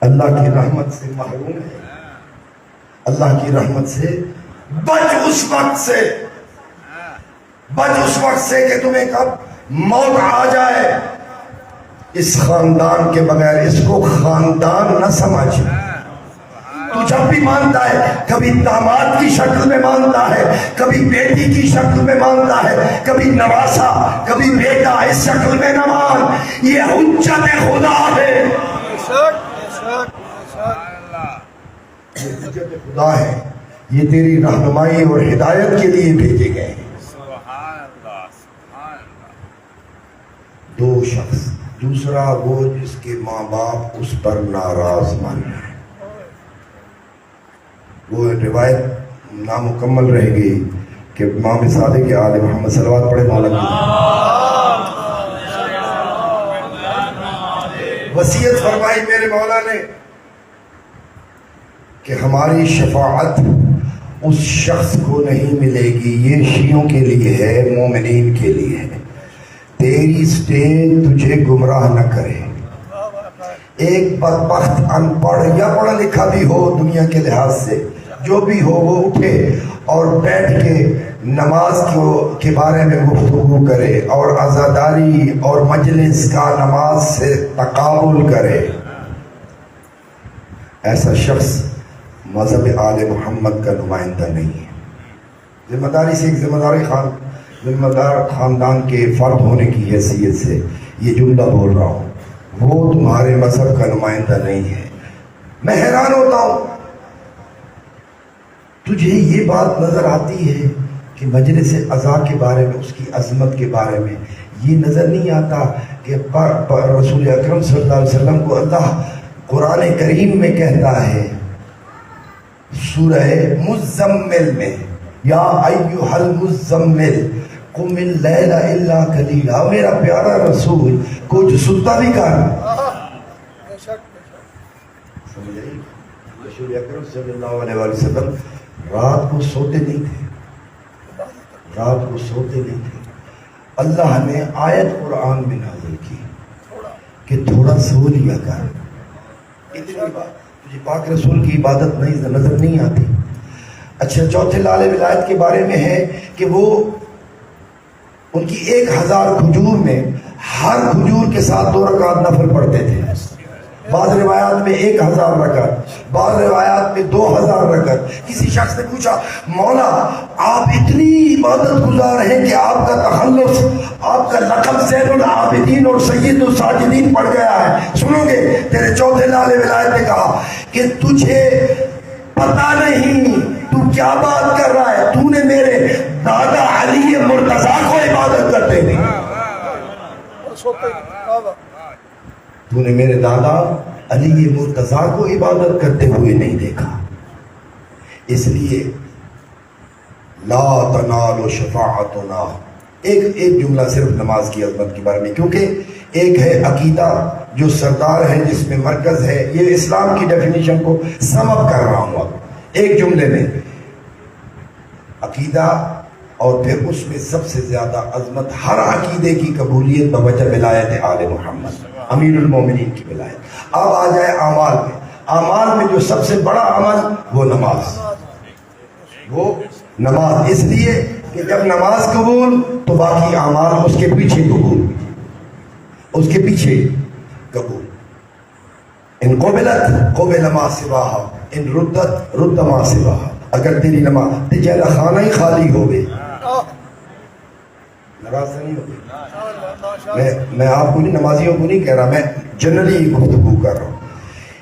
اللہ کی رحمت سے محروم ہے، اللہ کی رحمت سے بچ اس وقت سے کہ تمہیں کب موت آ جائے۔ اس خاندان کے بغیر اس کو خاندان نہ سمجھ۔ تو جب بھی مانتا ہے، کبھی داماد کی شکل میں مانتا ہے، کبھی بیٹی کی شکل میں مانتا ہے، کبھی نواسا، کبھی بیٹا، اس شکل میں نہ مان، یہ حجت خدا ہے، حجت خدا ہے، یہ تیری رہنمائی اور ہدایت کے لیے بھیجے گئے ہیں۔ 2 شخص، دوسرا وہ جس کے ماں باپ اس پر ناراض مان رہے ہیں، وہ روایت نامکمل رہ گئی کہ امام صادق کے آل محمد صلوات پڑھے مولا کی وصیت فرمائی میرے مولا نے کہ ہماری شفاعت اس شخص کو نہیں ملے گی، یہ شیعوں کے لیے ہے، مومنین کے لیے ہے۔ تیری سٹیج تجھے گمراہ نہ کرے۔ ایک بدبخت ان پڑھ یا پڑھا لکھا بھی ہو دنیا کے لحاظ سے، جو بھی ہو، وہ اٹھے اور بیٹھ کے نماز کے بارے میں گفتگو کرے اور عزاداری اور مجلس کا نماز سے تقابل کرے۔ ایسا شخص مذہب آل محمد کا نمائندہ نہیں ہے۔ ذمہ داری سے ایک ذمہ دار خاندان کے فرد ہونے کی حیثیت سے یہ جملہ بول رہا ہوں، وہ تمہارے مذہب کا نمائندہ نہیں ہے۔ میں حیران ہوتا ہوں، تجھے یہ بات نظر آتی ہے کہ مجلس عزا کے بارے میں، اس کی عظمت کے بارے میں یہ نظر نہیں آتا کہ رسول اکرم صلی اللہ علیہ وسلم کو اللہ قرآن کریم میں کہتا ہے سورہ مزمل میں، یا ایھا المزمل قم اللیل الا قلیلا، میرا پیارا رسول کچھ ستا بھی کر۔ سمجھ رہی؟ رسول اکرم صلی اللہ علیہ وسلم رات کو سوتے نہیں تھے، رات کو سوتے نہیں تھے۔ اللہ نے آیت قرآن میں نازل کی کہ تھوڑا سو لیا کر۔ اتنی بات تجھے پاک رسول کی عبادت نظر نہیں آتی۔ اچھا، چوتھے لال ولایت کے بارے میں ہے کہ وہ ان کی 1000 کھجور میں ہر کھجور کے ساتھ 2 رکعت نفل پڑھتے تھے۔ بعض روایات میں 1000 رکعت، بعض روایات میں 2000 رکعت۔ کسی شخص نے پوچھا، مولا آپ اتنی عبادت گزار ہیں کہ آپ کا تخلص، آپ کا لقب زین العابدین اور سید الساجدین پڑ گیا ہے۔ سنو گے، تیرے چوتھے لال ولایت نے کہا کہ تجھے پتہ نہیں تو کیا بات کر رہا ہے، تو نے میرے دادا علی مرتضیٰ کو عبادت کرتے تھے، تو نے میرے دادا علی مرتضیٰ کو عبادت کرتے ہوئے نہیں دیکھا۔ اس لیے لا تنال شفاعتنا، ایک جملہ صرف نماز کی عظمت کے بارے میں، کیونکہ ایک ہے عقیدہ جو سردار ہے، جس میں مرکز ہے۔ یہ اسلام کی ڈیفینیشن کو سم اپ کر رہا ہوں اب ایک جملے میں، عقیدہ، اور پھر اس میں سب سے زیادہ عظمت ہر عقیدے کی قبولیت بوجہ ولایت آل محمد، امیر المومنین کی ولایت۔ اب آ جائے اعمال میں، اعمال میں جو سب سے بڑا عمل وہ نماز، وہ نماز، اس لیے کہ جب نماز قبول تو باقی اعمال اس کے پیچھے قبول، اس کے پیچھے قبول۔ ان قبلت قبل ما سواہا، ان ردت رد ما سواہا۔ اگر تیری نماز تجھے خانہ ہی خالی ہو گئے، ناراض نہیں ہوگی، میں آپ کو نہیں، نمازیوں کو نہیں کہہ رہا، میں جنرلی گفتگو کر رہا ہوں۔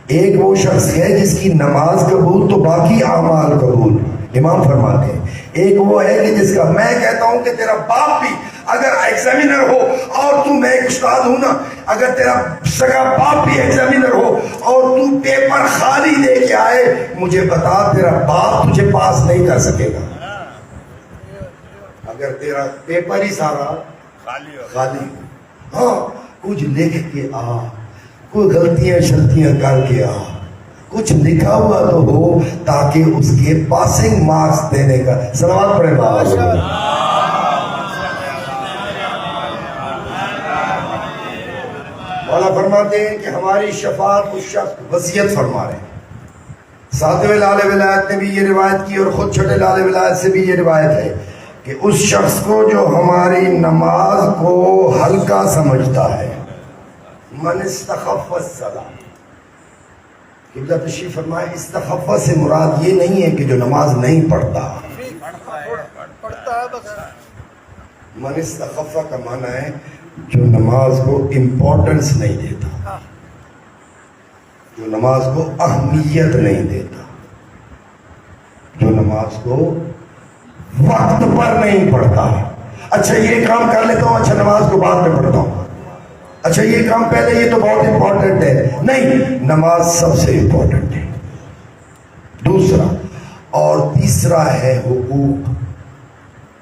ایک وہ شخص ہے جس کی نماز قبول تو باقی اعمال قبول، امام فرماتے ہیں۔ ایک وہ ہے کہ جس کا، میں کہتا ہوں کہ تیرا باپ بھی اگر ایگزامینر ہو، اور تو، میں ایک استاد ہوں نا، اگر تیرا سگا باپ بھی ایگزامینر ہو اور تو پیپر خالی دے کے آئے، مجھے بتا تیرا باپ تجھے پاس نہیں کر سکے گا۔ اگر تیرا پیپر ہی سارا خالی ہو، ہاں کچھ لکھ کے آ، کوئی غلطیاں شلطیاں کر کے آ، کچھ لکھا ہوا تو ہو تاکہ اس کے پاسنگ مارکس دینے کا۔ صلوات پڑھیں بابا۔ مولا فرماتے ہیں کہ ہماری شفاعت اس شخص، وصیت فرما رہے ہیں۔ ساتویں لال ولایت نے بھی یہ روایت کی، اور خود چھٹے لال ولایت سے بھی یہ روایت ہے کہ اس شخص کو جو ہماری نماز کو ہلکا سمجھتا ہے، من استخف الصلاۃ، قبلہ تشریف فرمائے، استخفہ سے مراد یہ نہیں ہے کہ جو نماز نہیں پڑھتا، من استخفہ کا معنی ہے جو نماز کو امپورٹنس نہیں دیتا، جو نماز کو اہمیت نہیں دیتا، جو نماز کو وقت پر نہیں پڑھتا۔ اچھا یہ کام کر لیتا ہوں، اچھا نماز کو بعد میں پڑھتا ہوں، اچھا یہ کام پہلے، یہ تو بہت امپورٹنٹ ہے، نہیں، نماز سب سے امپورٹنٹ ہے۔ دوسرا اور تیسرا ہے حقوق،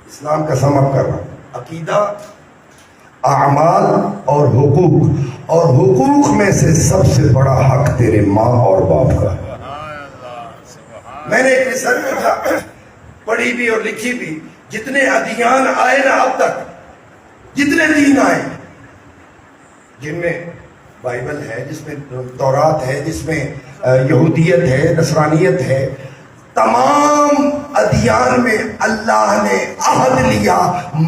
اسلام کا سم اپ کر رہا ہوں، عقیدہ، اعمال اور حقوق، اور حقوق میں سے سب سے بڑا حق تیرے ماں اور باپ کا۔ میں نے ایک ریسرچ کیا، پڑھی بھی اور لکھی بھی، جتنے ادیان آئے نا اب تک، جتنے دین آئے جن میں بائبل ہے، جس میں تورات ہے، جس میں یہودیت ہے، نصرانیت ہے، تمام ادیان میں اللہ نے عہد لیا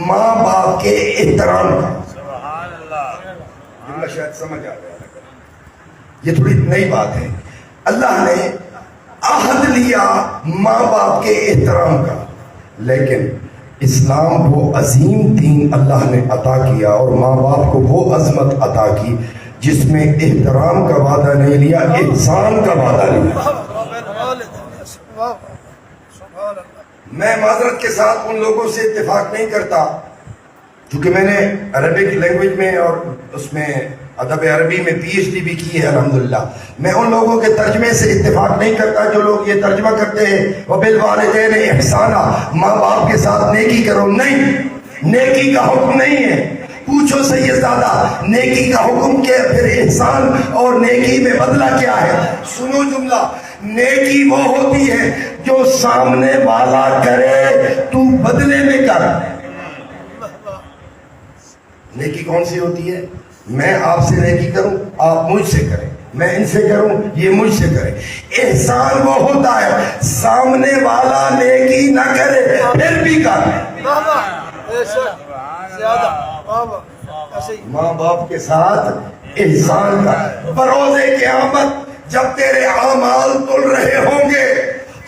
ماں باپ کے احترام کا۔ جملہ شاید سمجھ آ گیا، یہ تھوڑی نئی بات ہے۔ اللہ نے عہد لیا ماں باپ کے احترام کا، لیکن اسلام وہ عظیم دین اللہ نے عطا کیا اور ماں باپ کو وہ عظمت عطا کی جس میں احترام کا وعدہ نہیں لیا، احسان کا وعدہ لیا۔ میں معذرت کے ساتھ ان لوگوں سے اتفاق نہیں کرتا، چونکہ میں نے عربک لینگویج میں اور اس میں ادب عربی میں پی ایچ ڈی بھی کی ہے الحمدللہ۔ میں ان لوگوں کے ترجمے سے اتفاق نہیں کرتا جو لوگ یہ ترجمہ کرتے ہیں وَبِالْوَالِدَيْنِ إِحْسَانًا، ماں باپ کے ساتھ نیکی کرو۔ نہیں، نیکی کا حکم نہیں ہے۔ پوچھو سیدزادہ، نیکی کا حکم کیا، پھر احسان اور نیکی میں بدلہ کیا ہے؟ سنو جملہ، نیکی وہ ہوتی ہے جو سامنے والا کرے تو بدلے میں کر۔ نیکی کون سی ہوتی ہے؟ میں آپ سے نیکی کروں، آپ مجھ سے کریں، میں ان سے کروں، یہ مجھ سے کریں۔ احسان وہ ہوتا ہے سامنے والا نیکی نہ کرے پھر بھی کر۔ ماں باپ کے ساتھ احسان کا۔ بروز قیامت جب تیرے اعمال تل رہے ہوں گے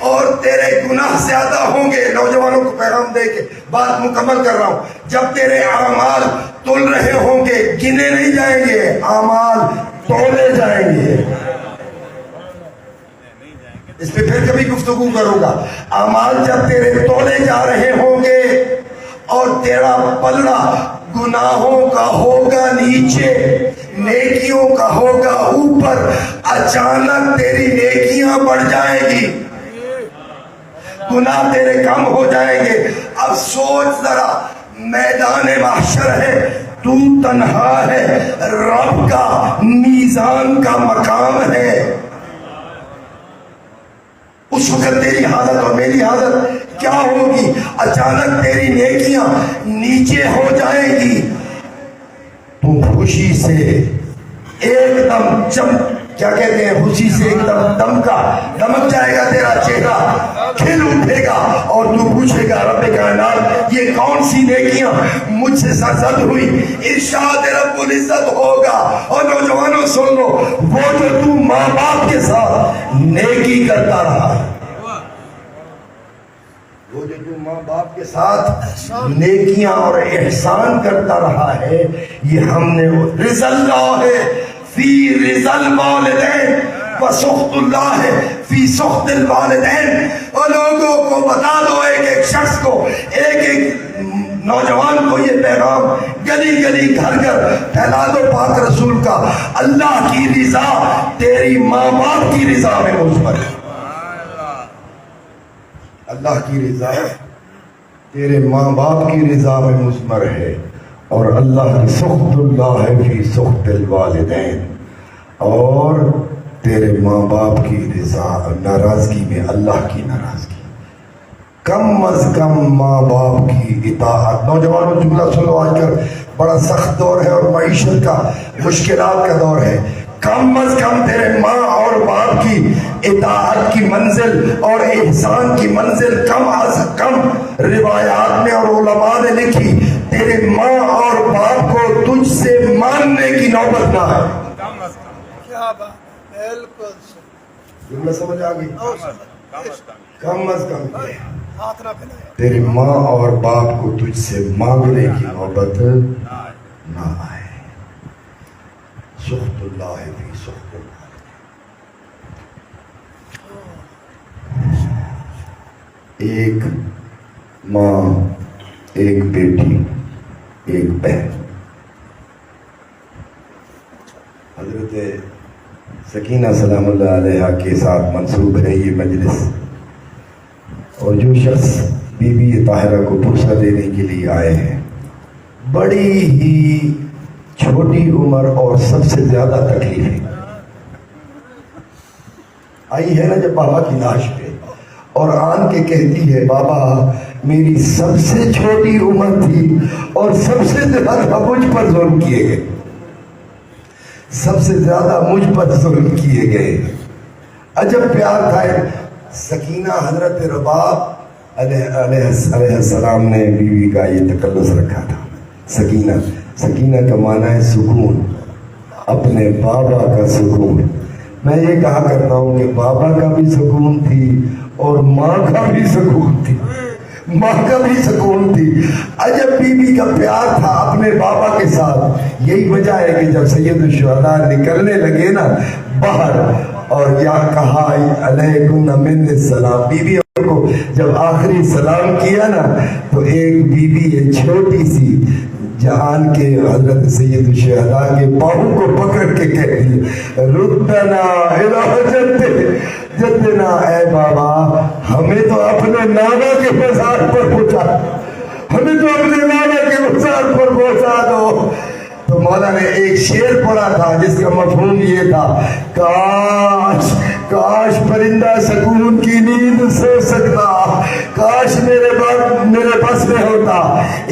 اور تیرے گناہ زیادہ ہوں گے، نوجوانوں کو پیغام دے کے بات مکمل کر رہا ہوں، جب تیرے اعمال تل رہے ہوں گے، گنے نہیں جائیں گے، اعمال تولے جائیں گے۔ اس پہ پھر کبھی گفتگو کروں گا۔ اعمال جب تیرے تولے جا رہے ہوں گے اور تیرا پلڑا گناہوں کا ہوگا نیچے، نیکیوں کا ہوگا اوپر، اچانک تیری نیکیاں بڑھ جائیں گی، گناہ تیرے کم ہو جائیں گے۔ اب سوچ ذرا، میدان محشر ہے، تو تنہا ہے، رب کا میزان کا مقام ہے، اس وقت تیری حالت اور میری حالت کیا ہوگی؟ اچانک تیری نیکیاں نیچے ہو جائیں گی، تو خوشی سے ایک دم کیا کہتے ہیں، خوشی سے ایک دم دمک جائے گا تیرا چہرہ، کھل اٹھے گا اور تو پوچھے گا رب کائنات یہ کون سی نیکیاں مجھ سے سرزد ہوئی؟ ارشاد رب العزت ہوگا۔ اور نوجوانوں سن لو، وہ جو تو ماں باپ کے ساتھ نیکی کرتا رہا ہے، وہ جو تو ماں باپ کے ساتھ نیکیاں اور احسان کرتا رہا ہے، یہ ہم نے رضا اللہ ہے فی رضا الوالدین وسخط اللہ ہے فی سخط الوالدین۔ اور لوگوں کو بتا دو، ایک ایک شخص کو، ایک ایک نوجوان کو یہ پیغام گلی گلی گھر گھر پھیلا دو پاک رسول کا، اللہ کی رضا تیری ماں باپ کی رضا میں مثمر ہے، اللہ کی رضا تیرے ماں باپ کی رضا میں مثمر ہے، اور اللہ کی سخط اللہ ہے فی سخط الوالدین، اور تیرے ماں باپ کی رضا ناراضگی میں اللہ کی ناراضگی۔ کم از کم ماں باپ کی اطاعت۔ نوجوانوں جملہ سنو، آج کل بڑا سخت دور ہے اور معیشت کا مشکلات کا دور ہے، کم از کم تیرے ماں اور باپ کی اطاعت کی منزل اور احسان کی منزل کم از کم روایات میں اور علماء نے لکھی، تیرے ماں اور باپ کو تجھ سے ماننے کی نوبت نہ ہے۔
کیا بات، بالکل
جملہ سمجھ آ گئی؟ کم از کم
ہاتھ نہ پھیلائے،
تیرے ماں اور باپ کو تجھ سے مانگنے کی نوبت نہ آئے۔ سخط اللہ فی سخط اللہ۔ ایک ماں، ایک بیٹی، ایک بہن۔ حضرت سکینہ سلام اللہ علیہ کے ساتھ منسوب ہے یہ مجلس، اور جو شخص بی بی طاہرہ کو پرسہ دینے کے لیے آئے ہیں، بڑی ہی چھوٹی عمر اور سب سے زیادہ تکلیفیں آئی ہے نا جب بابا کی لاش پہ، اور آن کے کہتی ہے بابا میری سب سے چھوٹی عمر تھی اور سب سے زیادہ مجھ پر ظلم کیے گئے، سب سے زیادہ مجھ پر ظلم کیے گئے۔ عجب پیار تھا۔ سکینہ حضرت رباب علیہ السلام نے بیوی کا یہ تقلص رکھا تھا۔ سکینہ، سکینہ کا معنی ہے سکون، اپنے بابا کا سکون۔ میں یہ کہا کرتا ہوں کہ بابا کا بھی سکون تھی اور ماں کا بھی سکون تھی، ماں کا بھی سکون تھی۔ عجب بیوی کا پیار تھا اپنے بابا کے ساتھ۔ یہی وجہ ہے کہ جب سید الشہداء نکلنے لگے نا باہر اور یا کہا علیکم من السلام، بیوی کو جب آخری سلام کیا نا تو ایک بیوی چھوٹی سی جہان کے حضرت سید الشہداء کے پاؤں کو پکڑ کے کہتی ردنا الی جدنا، اے بابا ہمیں تو اپنے نانا کے مزار پر پہنچا، ہمیں تو اپنے نانا کے مزار پر پہنچا دو۔ تو مولا نے ایک شعر پڑھا تھا جس کا مفہوم یہ تھا، کاش کاش پرندہ سکون کی نیند سو سکتا، کاش میرے بس میں ہوتا۔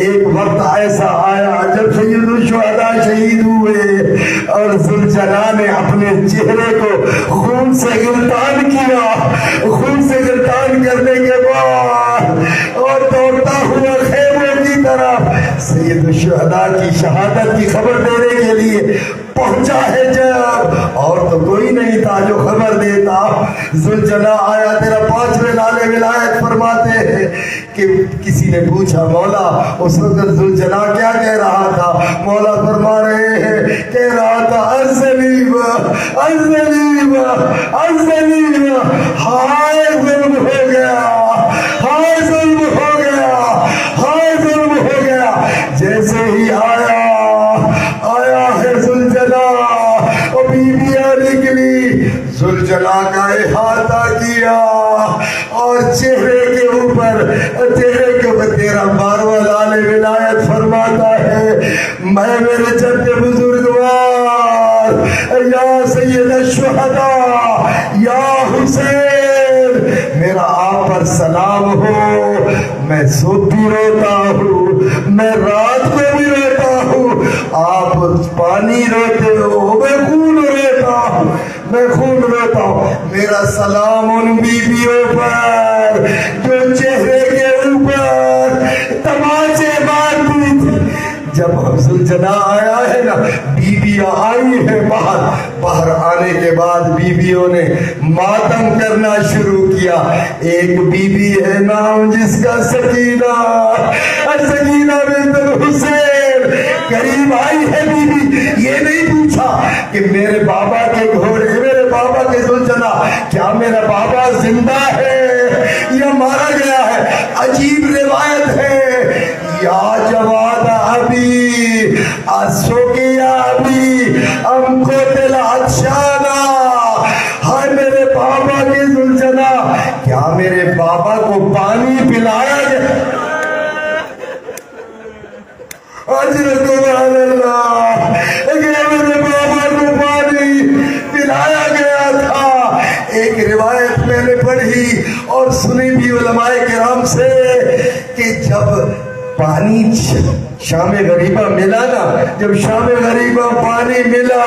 ایک وقت ایسا آیا جب سید الشہداء شہید ہوئے اور ذوالجلال نے اپنے چہرے کو خون سے گلتان کیا، خون سے گلتان کرنے کے بعد اور دوڑتا ہوا خیموں کی طرف سید الشہداء کی شہادت کی خبر دینے کے لیے پہنچا ہے جب، اور تو کوئی نہیں تھا جو خبر دیتا۔ ذوالجلال آیا، تیرا 5ویں لالے ولایت فرماتے ہیں کہ کسی نے پوچھا مولا اس وقت ذوالجلال کیا کہہ رہا تھا؟ مولا فرما رہے ہیں، کہہ رہا تھا الزلیم الزلیم الزلیم، ہائے ظلم ہو گیا، ہائے ظلم ہو گیا، ہائے ظلم ہو گیا۔ جیسے ہی آیا ہے ذوالجلال، اور بیویاں نکلی، ذوالجلال کا احاطہ کیا اور چہرے کے اوپر تیرا 12واں لال ولایت فرماتا ہے، میں میرے جد بزرگوار یا سید الشہداء یا حسین، میرا آپ پر سلام ہو، میں صبح بھی روتا ہوں، میں رات کو بھی روتا ہوں، آپ پانی روتے ہو، میں خون روتا ہوں، میں خون روتا ہوں۔ میرا سلام ان بیویوں پر جو چہرے کے اوپر تماچے مارتی تھی۔ جب ذوالجلال آیا ہے نا، بیویاں آئی ہیں باہر آنے کے بعد بیویوں نے ماتم کرنا شروع کیا۔ ایک بیوی ہے نام جس کا سکینہ، سکینہ بنت الحسین، قریب آئی ہے بیوی، یہ نہیں پوچھا کہ میرے بابا کے گھوڑے، میرے بابا کے ذوالجلال کیا میرا بابا زندہ ہے یا مارا گیا ہے؟ عجیب روایت ہے، یا جواد ابی اسوکیا ابی ام قتل عطشانا، ہائے میرے بابا کے ذوالجلال کیا میرے بابا کو پانی پلایا گیا؟ سبحان اللہ، میرے بابا کو پانی پلایا گیا تھا۔ ایک روایت میں نے پڑھی اور سنی بھی علماء کرام سے کہ جب پانی شام غریبہ ملا نا، جب شام غریبہ پانی ملا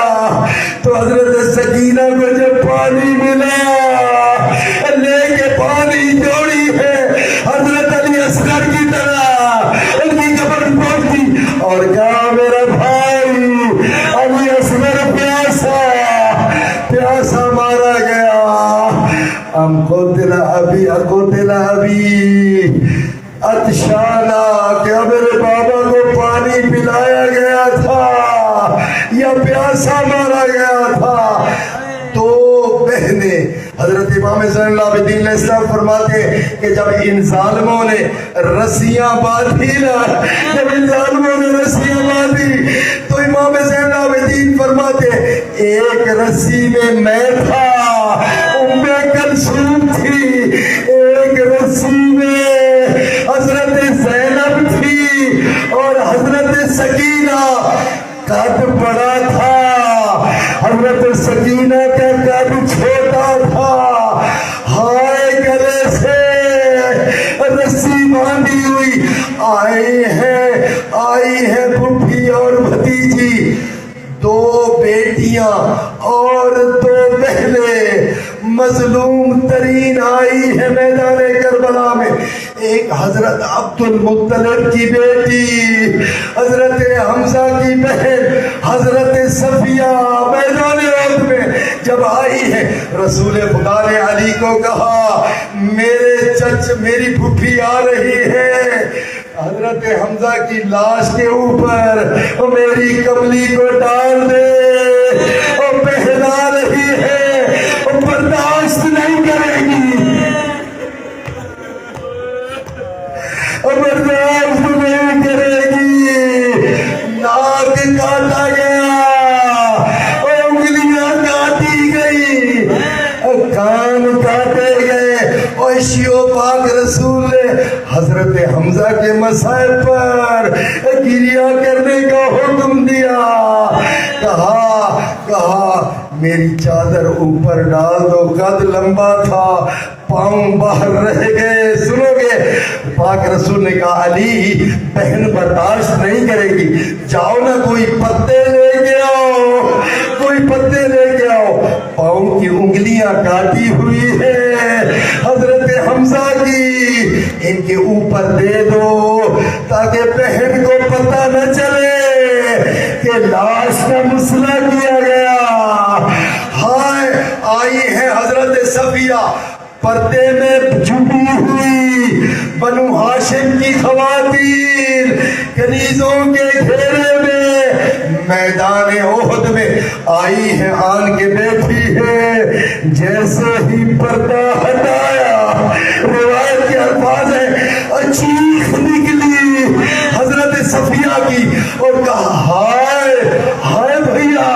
تو حضرت سکینہ کو جب پانی ملا لے کے پانی جوڑی ہے حضرت علی اصغر کی طرح ان کی قبر پہنچی اور کہا میرا بھائی علی اصغر پیاسا مارا گیا، ام قتل ابی قتل ابی عطشانا، کیا میرے بابا کو پانی پلایا گیا تھا یا پیاسا مارا گیا تھا؟ تو بہنیں حضرت امام زین العابدین علیہ السلام فرماتے کہ جب ان ظالموں نے رسیاں باندھی نا، جب ان ظالموں نے رسیاں باندھی تو امام زین العابدین فرماتے ایک رسی میں تھا، ام کلثوم تھی، ایک رسی میں حضرت زینب تھی اور حضرت سکینہ قد بڑا تھا، حضرت سکینہ کا قد چھوٹا تھا، ہائے گلے سے میدان کربلا میں ایک حضرت عبد المطلب کی بیٹی حضرت حمزہ کی بہن حضرت صفیہ میدان احد میں جب آئی ہے، رسول خدا نے علی کو کہا میری پھوپھی آ رہی ہے، حضرت حمزہ کی لاش کے اوپر میری کملی کو ڈال دے، اور پہنا رہی ہے، اور برداشت نہیں کرے گی، اور برداشت نہیں کرے گی۔ ناک کاٹا گیا، اور انگلیاں کاٹی گئی، اور کان کاٹے گئے، اور شیو پاک رسول نے حضرت حمزہ کے مسائل پر گریہ کرنے کا حکم دیا، کہا میری چادر اوپر ڈال دو، قد لمبا تھا، پاؤں باہر رہ گئے۔ سنو گے، پاک رسول نے کہا علی بہن برداشت نہیں کرے گی، جاؤ نا کوئی پتے لے کے آؤ، کوئی پتے لے کے آؤ، پاؤں کی انگلیاں کاٹی ہوئی ہے حضرت حمزہ کی، ان کے اوپر دے دو تاکہ بہن کو پتہ نہ چلے کہ لاش کا مسئلہ کیا گیا۔ ہائے، آئی ہے حضرت صفیہ پردے میں چھپی ہوئی، بنو ہاشم کی خواتین کنیزوں کے گھیرے میں میدان احد میں آئی ہے، آن کے بیٹھی ہے، جیسے ہی پردہ ہٹایا، روایت کے الفاظ ہے، چیخ نکلی حضرت صفیہ کی، اور کہا ہائے ہائے بھیا،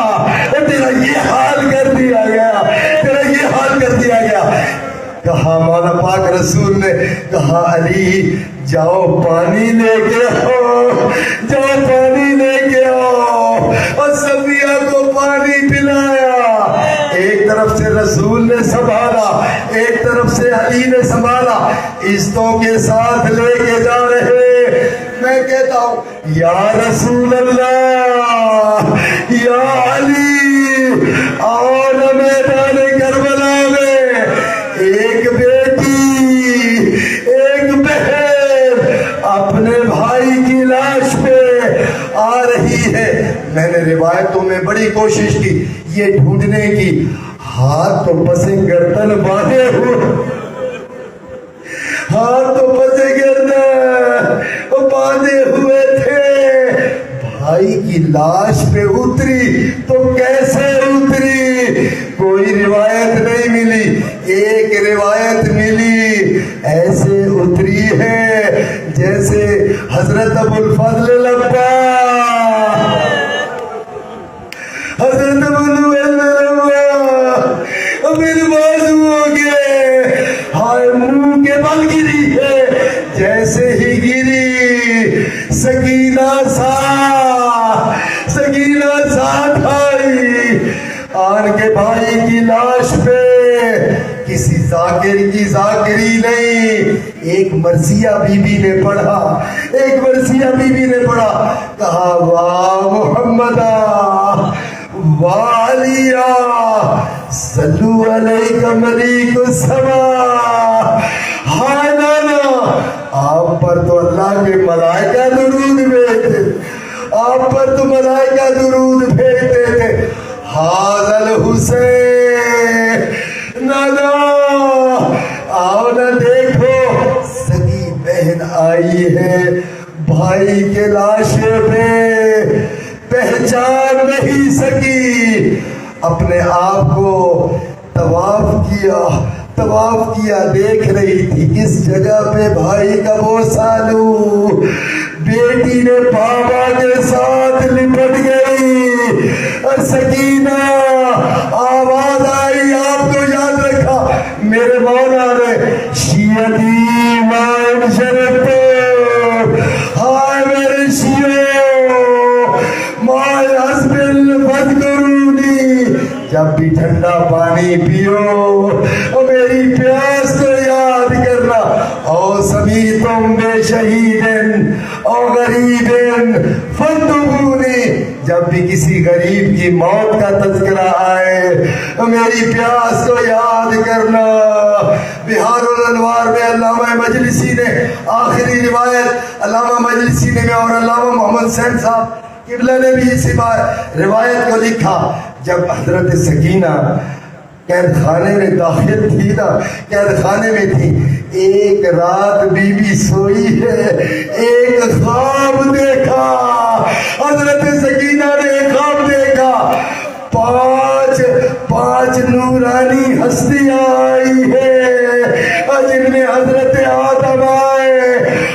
تیرا یہ حال کر دیا گیا، تیرا یہ حال کر دیا گیا۔ کہا مولا پاک رسول نے کہا علی جاؤ پانی لے کے آؤ، جاؤ پانی لے کے آؤ، اور صفیہ کو پانی پلایا۔ ایک طرف سے رسول نے سنبھالا، ایک طرف سے علی نے سنبھالا، عزتوں کے ساتھ لے کے جا رہے۔ میں کہتا ہوں یا رسول اللہ، یا علی، آؤ نا میدان کربلا میں، ایک بیٹی ایک بہن اپنے بھائی کی لاش پہ آ رہی ہے۔ میں نے روایتوں میں بڑی کوشش کی یہ ڈھونڈنے کی، ہاتھ تو پسے گردن باندھے ہوئے، ہاتھ تو پسے گردن باندھے ہوئے تھے، بھائی کی لاش پہ اتری تو کیسے اتری؟ کوئی روایت نہیں ملی، ایک روایت ملی، ایسے اتری ہے جیسے حضرت ابو الفضل لبا، حضرت ابو الفضل لبا میرے بازو ہو گئے، ہائے منہ کے بل گری ہے، جیسے ہی گری سکینہ ساتھ آئی، آن کے بھائی کی لاش پہ کسی ذاکر کی ذاکری نہیں، ایک مرثیہ بی بی نے پڑھا، ایک مرثیہ بی بی نے پڑھا، کہا واہ محمدہ والیہ صلو علیکہ ملیک السماء، ہائے نانا آپ پر تو اللہ کے ملائکہ درود بھیجتے، آپ پر تو ملائکہ درود بھیجتے تھے، حاضر حسین، نانا آؤ نہ دیکھو سگی بہن آئی ہے، بھائی کے لاشے پہ پہچان نہیں سکی، اپنے آپ کو طواف کیا دیکھ رہی تھی کس جگہ پہ بھائی کا بوسہ لوں، بیٹی نے بابا کے ساتھ لپٹ گئی، اور سکینہ آواز آئی، آپ کو یاد رکھا میرے مولا نے شیعتی مائن شرف، ہائے میرے شیعو مائن حسب الفذکرونی، جب بھی ٹھنڈا پانی پیو اور میری پیاس کو یاد کرنا، او سمیتم بے شہیدن او غریبن فندبونی، جب بھی کسی غریب کی موت کا تذکرہ آئے میری پیاس کو یاد کرنا۔
بہار الانوار میں علامہ مجلسی نے آخری روایت علامہ مجلسی نے اور علامہ محمد حسین صاحب قبلہ نے بھی اسی روایت کو لکھا، جب حضرت سکینہ قید خانے میں داخل تھی نا، قید خانے میں تھی، ایک رات بی بی سوئی ہے، ایک خواب دیکھا، حضرت سکینہ نے ایک خواب دیکھا، پانچ نورانی ہستیاں آئی ہے، جن میں حضرت آدم آئے،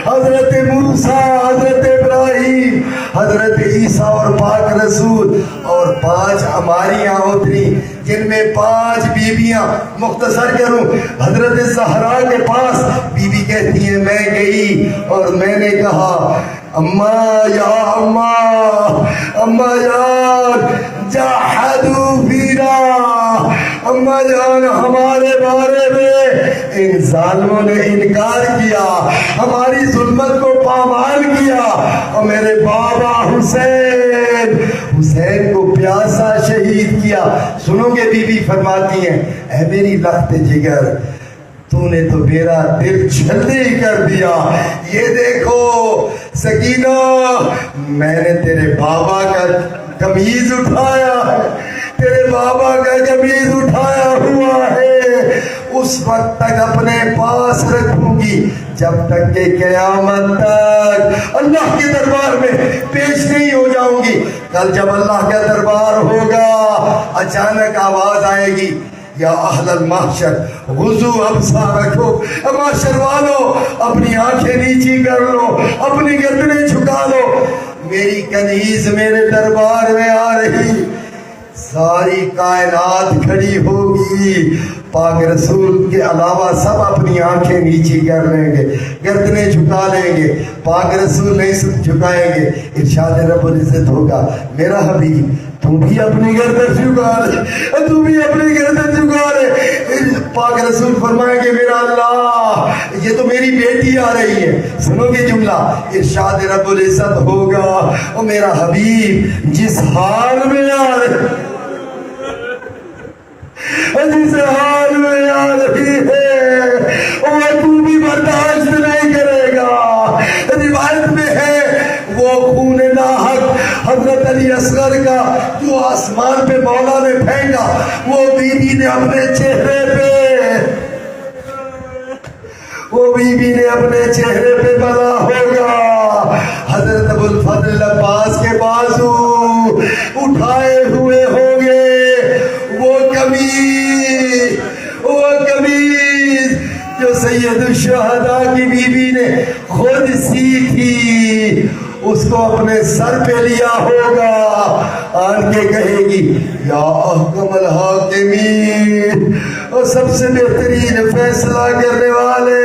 حضرت موسیٰ، حضرت ابراہیم، حضرت عیسیٰ اور پاک رسول، اور 5 ہماریاں اتری جن میں 5 بیویاں۔ مختصر کروں، حضرت زہرا کے پاس بی بی کہتی ہے میں گئی اور میں نے کہا اماں یا اماں جان جاہدو فینا، اماں جان ہمارے بارے میں ان ظالموں نے انکار کیا، ہماری ظلمت کو پامال کیا، اور میرے بابا حسین کو پیاسا شہید کیا۔ سنو گے بی بی فرماتی ہیں اے میری لخت جگر، تو نے تو میرا دل جلدی کر دیا، یہ دیکھو سکینہ میں نے تیرے بابا کا قمیض اٹھایا ہے، تیرے بابا کا قمیض اٹھایا ہوا ہے، اس وقت تک اپنے پاس رکھوں گی جب تک کہ قیامت تک اللہ کے دربار میں پیش نہیں ہو جاؤں گی۔ کل جب اللہ کا دربار ہوگا اچانک آواز آئے گی یا اہل المحشر غضو ابصارکم، محشر والو اپنی آنکھیں نیچی کر لو، اپنی گردنیں جھکا لو، میری کنیز میرے دربار میں آ رہی، ساری کائنات کھڑی ہوگی، پاک رسول کے علاوہ سب اپنی آنکھیں نیچی کر لیں گے، گردنیں جھکا لیں گے، پاک رسول نہیں جھکائیں گے، ارشاد رب العزت ہوگا میرا حبیب تو بھی اپنی گردن جھکا لے، تو بھی اپنی گردن جھکا لے، پاک رسول فرمائیں گے میرا اللہ یہ تو میری بیٹی آ رہی ہے۔ سنو گے جملہ، ارشاد رب العزت ہوگا او میرا حبیب جس حال میں آ رہے، جس حال میں آ رہی ہے وہ تو بھی برداشت نہیں کرے گا۔ روایت میں ہے وہ خون ناحق حضرت علی اصغر کا جو آسمان پہ مولا نے پھینکا، وہ بیوی نے اپنے چہرے پہ بنا ہوگا، حضرت ابوالفضل عباس کے بازو اٹھائے ہوئے ہوں گے، وہ قمیض جو سید الشہداء کی بیوی نے خود سی تھی اس کو اپنے سر پہ لیا ہوگا، آن کے کہے گی یا احکم الحاکمین، اور سب سے بہترین فیصلہ کرنے والے،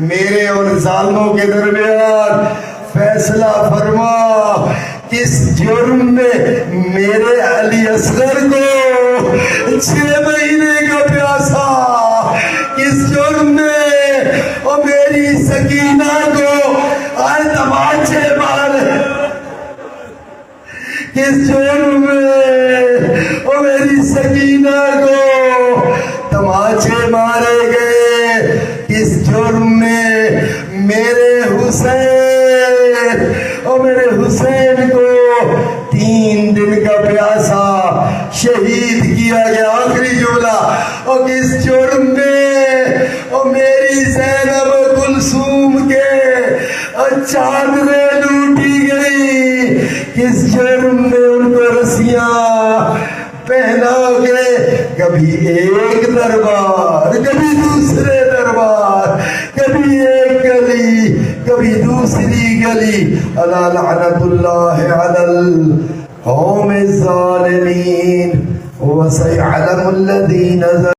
میرے اور ظالموں کے درمیان فیصلہ فرما، کس جرم میں میرے علی اصغر کو 6 مہینے کا پیاسا، کس جرم میں اور میری سکینہ کو آئے تماچے مارے، کس جرم میں اور میری سکینہ کو تماچے مارے گئے، کس جرم میں میرے حسین اور میرے حسین کو 3 دن کا پیاسا شہید کیا گیا۔ آخری جملہ، اور کس جرم میں اور میری زینب کلثوم کے چادریں لوٹی گئی، کس جرم میں ان کو رسیاں پہنا گئے، کبھی ایک دربار کبھی دوسرے دربار، کبھی ایک گلی کبھی دوسری گلی، الا لعنت اللہ علی القوم الظالمین وسيعلم الذين